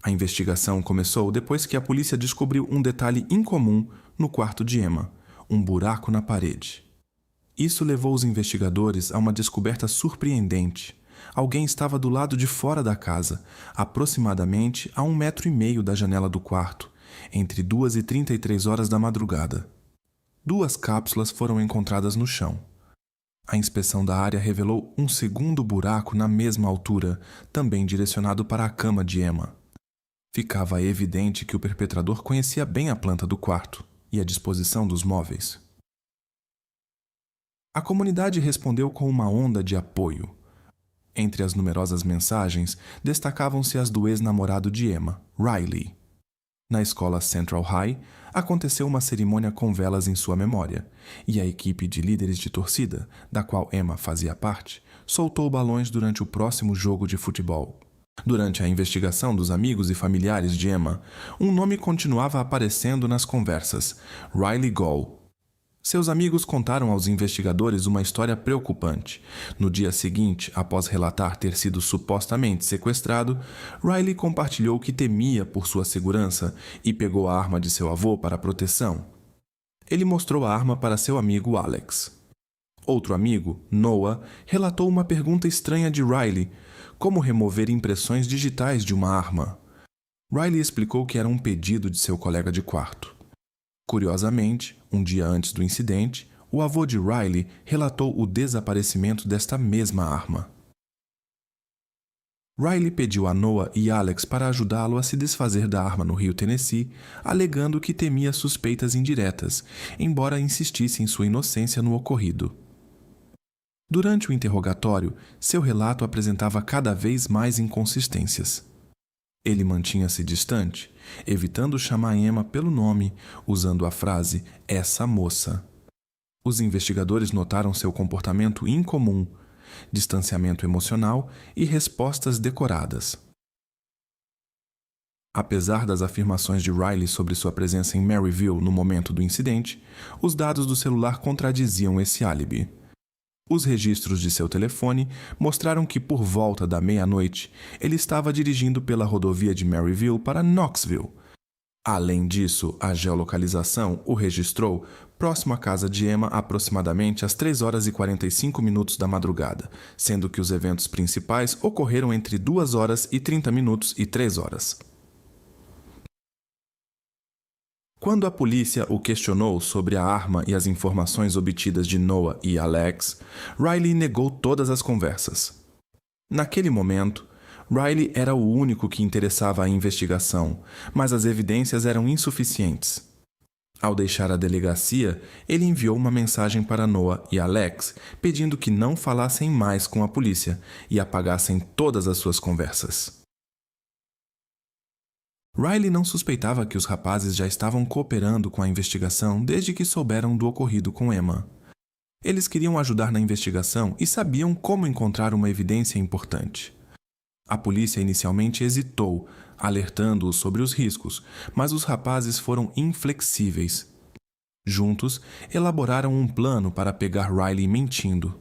A: A investigação começou depois que a polícia descobriu um detalhe incomum no quarto de Emma, um buraco na parede. Isso levou os investigadores a uma descoberta surpreendente. Alguém estava do lado de fora da casa, aproximadamente a 1,5 metros da janela do quarto, entre 2h33 horas da madrugada. 2 cápsulas foram encontradas no chão. A inspeção da área revelou um segundo buraco na mesma altura, também direcionado para a cama de Emma. Ficava evidente que o perpetrador conhecia bem a planta do quarto e a disposição dos móveis. A comunidade respondeu com uma onda de apoio. Entre as numerosas mensagens, destacavam-se as do ex-namorado de Emma, Riley. Na escola Central High, aconteceu uma cerimônia com velas em sua memória, e a equipe de líderes de torcida, da qual Emma fazia parte, soltou balões durante o próximo jogo de futebol. Durante a investigação dos amigos e familiares de Emma, um nome continuava aparecendo nas conversas: Riley Gall. Seus amigos contaram aos investigadores uma história preocupante. No dia seguinte, após relatar ter sido supostamente sequestrado, Riley compartilhou que temia por sua segurança e pegou a arma de seu avô para proteção. Ele mostrou a arma para seu amigo Alex. Outro amigo, Noah, relatou uma pergunta estranha de Riley: como remover impressões digitais de uma arma? Riley explicou que era um pedido de seu colega de quarto. Curiosamente, um dia antes do incidente, o avô de Riley relatou o desaparecimento desta mesma arma. Riley pediu a Noah e Alex para ajudá-lo a se desfazer da arma no Rio Tennessee, alegando que temia suspeitas indiretas, embora insistisse em sua inocência no ocorrido. Durante o interrogatório, seu relato apresentava cada vez mais inconsistências. Ele mantinha-se distante, evitando chamar Emma pelo nome, usando a frase "essa moça". Os investigadores notaram seu comportamento incomum, distanciamento emocional e respostas decoradas. Apesar das afirmações de Riley sobre sua presença em Maryville no momento do incidente, os dados do celular contradiziam esse álibi. Os registros de seu telefone mostraram que, por volta da meia-noite, ele estava dirigindo pela rodovia de Maryville para Knoxville. Além disso, a geolocalização o registrou próximo à casa de Emma aproximadamente às 3h45 da madrugada, sendo que os eventos principais ocorreram entre 2h30 e 3h. Quando a polícia o questionou sobre a arma e as informações obtidas de Noah e Alex, Riley negou todas as conversas. Naquele momento, Riley era o único que interessava a investigação, mas as evidências eram insuficientes. Ao deixar a delegacia, ele enviou uma mensagem para Noah e Alex, pedindo que não falassem mais com a polícia e apagassem todas as suas conversas. Riley não suspeitava que os rapazes já estavam cooperando com a investigação desde que souberam do ocorrido com Emma. Eles queriam ajudar na investigação e sabiam como encontrar uma evidência importante. A polícia inicialmente hesitou, alertando-os sobre os riscos, mas os rapazes foram inflexíveis. Juntos, elaboraram um plano para pegar Riley mentindo.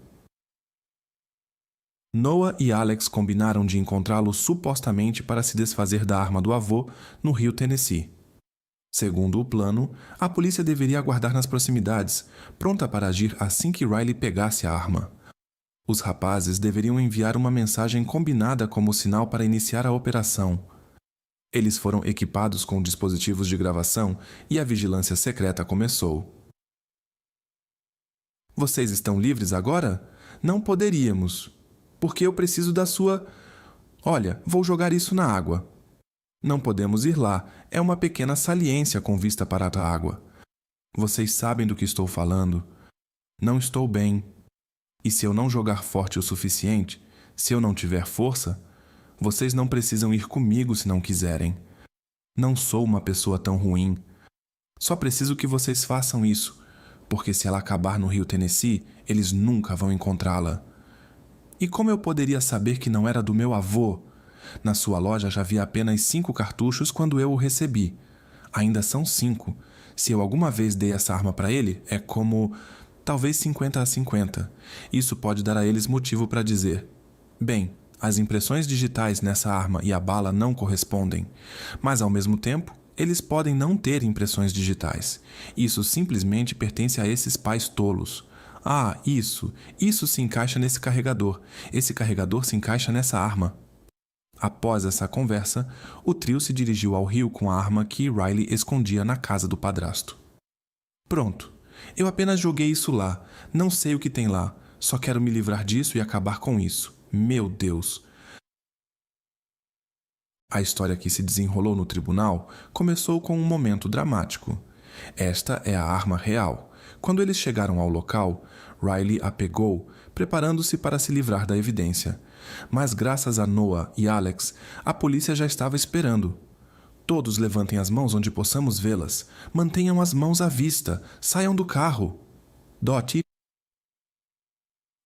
A: Noah e Alex combinaram de encontrá-lo supostamente para se desfazer da arma do avô no rio Tennessee. Segundo o plano, a polícia deveria aguardar nas proximidades, pronta para agir assim que Riley pegasse a arma. Os rapazes deveriam enviar uma mensagem combinada como sinal para iniciar a operação. Eles foram equipados com dispositivos de gravação e a vigilância secreta começou. Vocês estão livres agora? Não poderíamos, porque eu preciso da sua... Olha, vou jogar isso na água. Não podemos ir lá, é uma pequena saliência com vista para a água. Vocês sabem do que estou falando. Não estou bem. E se eu não jogar forte o suficiente, se eu não tiver força, vocês não precisam ir comigo se não quiserem. Não sou uma pessoa tão ruim. Só preciso que vocês façam isso, porque se ela acabar no rio Tennessee, eles nunca vão encontrá-la. E como eu poderia saber que não era do meu avô? Na sua loja já havia apenas 5 cartuchos quando eu o recebi. Ainda são 5. Se eu alguma vez dei essa arma para ele, é como... talvez 50-50. Isso pode dar a eles motivo para dizer: bem, as impressões digitais nessa arma e a bala não correspondem, mas ao mesmo tempo, eles podem não ter impressões digitais. Isso simplesmente pertence a esses pais tolos. Ah, isso se encaixa nesse carregador. Esse carregador se encaixa nessa arma. Após essa conversa, o trio se dirigiu ao rio com a arma que Riley escondia na casa do padrasto. Pronto. Eu apenas joguei isso lá. Não sei o que tem lá. Só quero me livrar disso e acabar com isso. Meu Deus! A história que se desenrolou no tribunal começou com um momento dramático. Esta é a arma real. Quando eles chegaram ao local, Riley a pegou, preparando-se para se livrar da evidência. Mas graças a Noah e Alex, a polícia já estava esperando. Todos levantem as mãos onde possamos vê-las. Mantenham as mãos à vista. Saiam do carro. Dottie.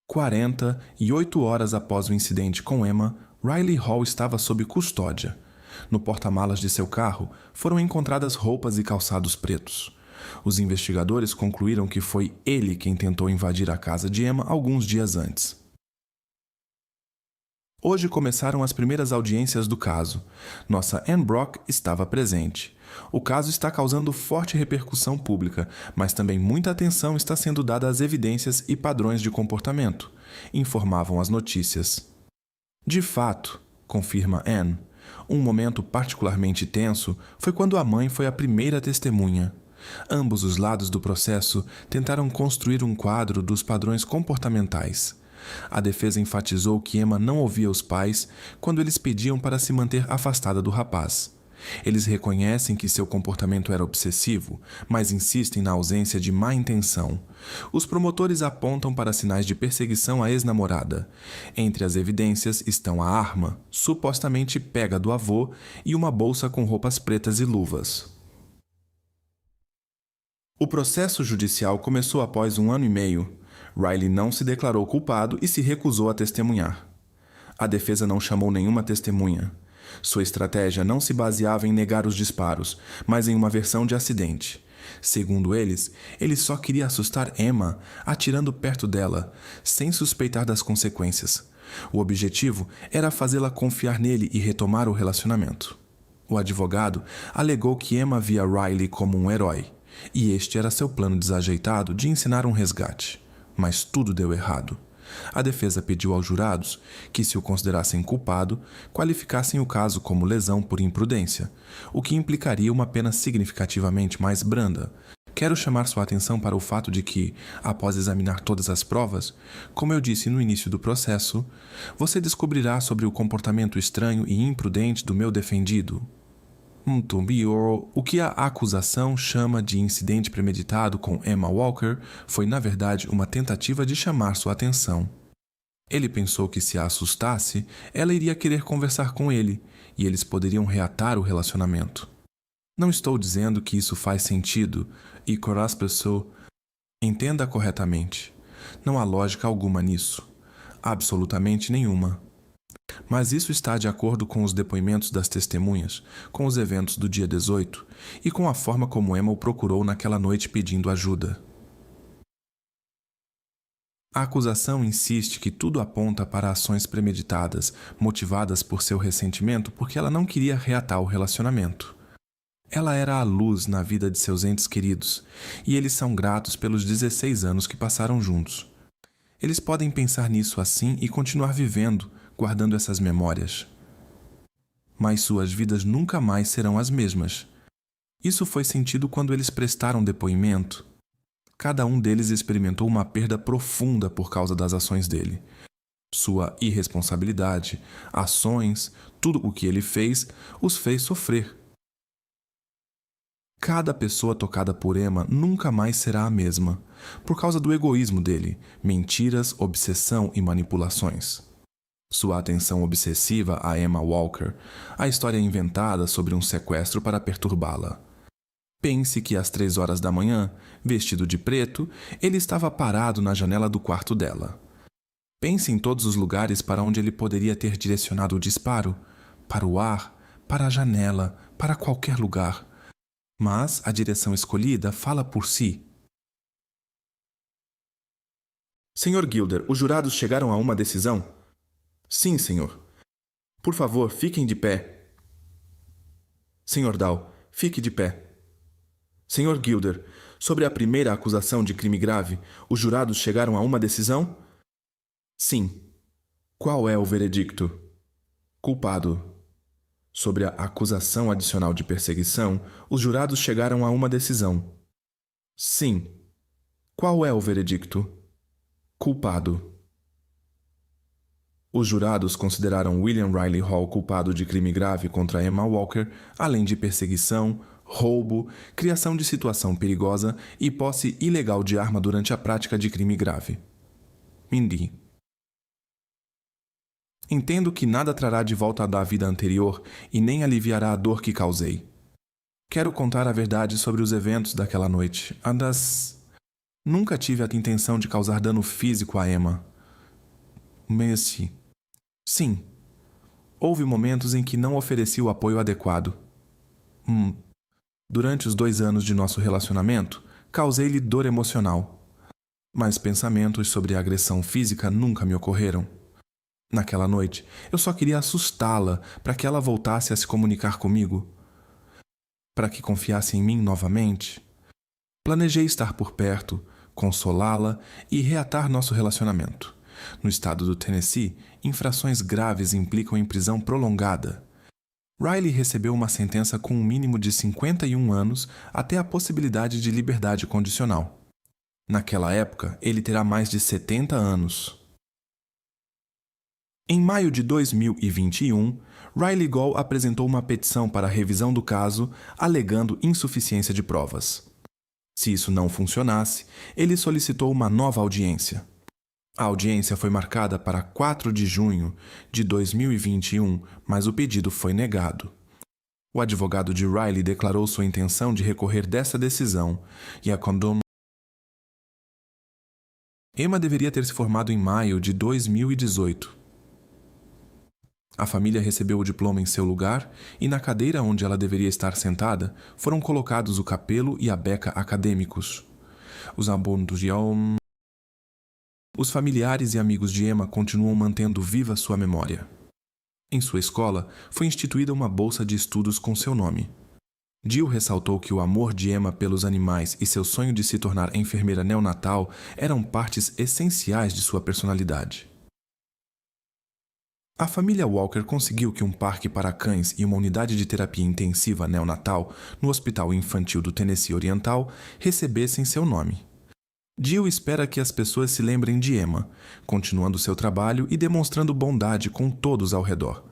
A: 48 horas após o incidente com Emma, Riley Hall estava sob custódia. No porta-malas de seu carro foram encontradas roupas e calçados pretos. Os investigadores concluíram que foi ele quem tentou invadir a casa de Emma alguns dias antes. Hoje começaram as primeiras audiências do caso. Nossa Anne Brock estava presente. O caso está causando forte repercussão pública, mas também muita atenção está sendo dada às evidências e padrões de comportamento, informavam as notícias. De fato, confirma Anne, um momento particularmente tenso foi quando a mãe foi a primeira testemunha. Ambos os lados do processo tentaram construir um quadro dos padrões comportamentais. A defesa enfatizou que Emma não ouvia os pais quando eles pediam para se manter afastada do rapaz. Eles reconhecem que seu comportamento era obsessivo, mas insistem na ausência de má intenção. Os promotores apontam para sinais de perseguição à ex-namorada. Entre as evidências estão a arma, supostamente pega do avô, e uma bolsa com roupas pretas e luvas. O processo judicial começou após 1 ano e meio. Riley não se declarou culpado e se recusou a testemunhar. A defesa não chamou nenhuma testemunha. Sua estratégia não se baseava em negar os disparos, mas em uma versão de acidente. Segundo eles, ele só queria assustar Emma, atirando perto dela, sem suspeitar das consequências. O objetivo era fazê-la confiar nele e retomar o relacionamento. O advogado alegou que Emma via Riley como um herói, e este era seu plano desajeitado de ensinar um resgate. Mas tudo deu errado. A defesa pediu aos jurados que, se o considerassem culpado, qualificassem o caso como lesão por imprudência, o que implicaria uma pena significativamente mais branda, Quero chamar sua atenção para o fato de que, após examinar todas as provas, como eu disse no início do processo, você descobrirá sobre o comportamento estranho e imprudente do meu defendido. O que a acusação chama de incidente premeditado com Emma Walker foi, na verdade, uma tentativa de chamar sua atenção. Ele pensou que se a assustasse, ela iria querer conversar com ele, e eles poderiam reatar o relacionamento. Não estou dizendo que isso faz sentido, e Coraspesso, entenda corretamente. Não há lógica alguma nisso. Absolutamente nenhuma. Mas isso está de acordo com os depoimentos das testemunhas, com os eventos do dia 18 e com a forma como Emma o procurou naquela noite pedindo ajuda. A acusação insiste que tudo aponta para ações premeditadas, motivadas por seu ressentimento porque ela não queria reatar o relacionamento. Ela era a luz na vida de seus entes queridos, e eles são gratos pelos 16 anos que passaram juntos. Eles podem pensar nisso assim e continuar vivendo, guardando essas memórias. Mas suas vidas nunca mais serão as mesmas. Isso foi sentido quando eles prestaram depoimento. Cada um deles experimentou uma perda profunda por causa das ações dele. Sua irresponsabilidade, ações, tudo o que ele fez, os fez sofrer. Cada pessoa tocada por Emma nunca mais será a mesma, por causa do egoísmo dele, mentiras, obsessão e manipulações. Sua atenção obsessiva a Emma Walker, a história inventada sobre um sequestro para perturbá-la. Pense que às 3 horas da manhã, vestido de preto, ele estava parado na janela do quarto dela. Pense em todos os lugares para onde ele poderia ter direcionado o disparo, para o ar, para a janela, para qualquer lugar. Mas a direção escolhida fala por si. Sr. Gilder, os jurados chegaram a uma decisão? Sim, senhor. Por favor, fiquem de pé. Sr. Dahl, fique de pé. Sr. Gilder, sobre a primeira acusação de crime grave, os jurados chegaram a uma decisão? Sim. Qual é o veredicto? Culpado. Sobre a acusação adicional de perseguição, os jurados chegaram a uma decisão. Sim. Qual é o veredicto? Culpado. Os jurados consideraram William Riley Hall culpado de crime grave contra Emma Walker, além de perseguição, roubo, criação de situação perigosa e posse ilegal de arma durante a prática de crime grave. Mindy. Entendo que nada trará de volta da vida anterior e nem aliviará a dor que causei. Quero contar a verdade sobre os eventos daquela noite. Nunca tive a intenção de causar dano físico a Emma. Messi. Sim. Houve momentos em que não ofereci o apoio adequado. Durante os 2 anos de nosso relacionamento, causei-lhe dor emocional. Mas pensamentos sobre agressão física nunca me ocorreram. Naquela noite, eu só queria assustá-la para que ela voltasse a se comunicar comigo. Para que confiasse em mim novamente. Planejei estar por perto, consolá-la e reatar nosso relacionamento. No estado do Tennessee, infrações graves implicam em prisão prolongada. Riley recebeu uma sentença com um mínimo de 51 anos até a possibilidade de liberdade condicional. Naquela época, ele terá mais de 70 anos. Em maio de 2021, Riley Gall apresentou uma petição para a revisão do caso, alegando insuficiência de provas. Se isso não funcionasse, ele solicitou uma nova audiência. A audiência foi marcada para 4 de junho de 2021, mas o pedido foi negado. O advogado de Riley declarou sua intenção de recorrer dessa decisão e a condom. Emma deveria ter se formado em maio de 2018. A família recebeu o diploma em seu lugar e na cadeira onde ela deveria estar sentada foram colocados o capelo e a beca acadêmicos. Os familiares e amigos de Emma continuam mantendo viva sua memória. Em sua escola, foi instituída uma bolsa de estudos com seu nome. Jill ressaltou que o amor de Emma pelos animais e seu sonho de se tornar enfermeira neonatal eram partes essenciais de sua personalidade. A família Walker conseguiu que um parque para cães e uma unidade de terapia intensiva neonatal no Hospital Infantil do Tennessee Oriental recebessem seu nome. Jill espera que as pessoas se lembrem de Emma, continuando seu trabalho e demonstrando bondade com todos ao redor.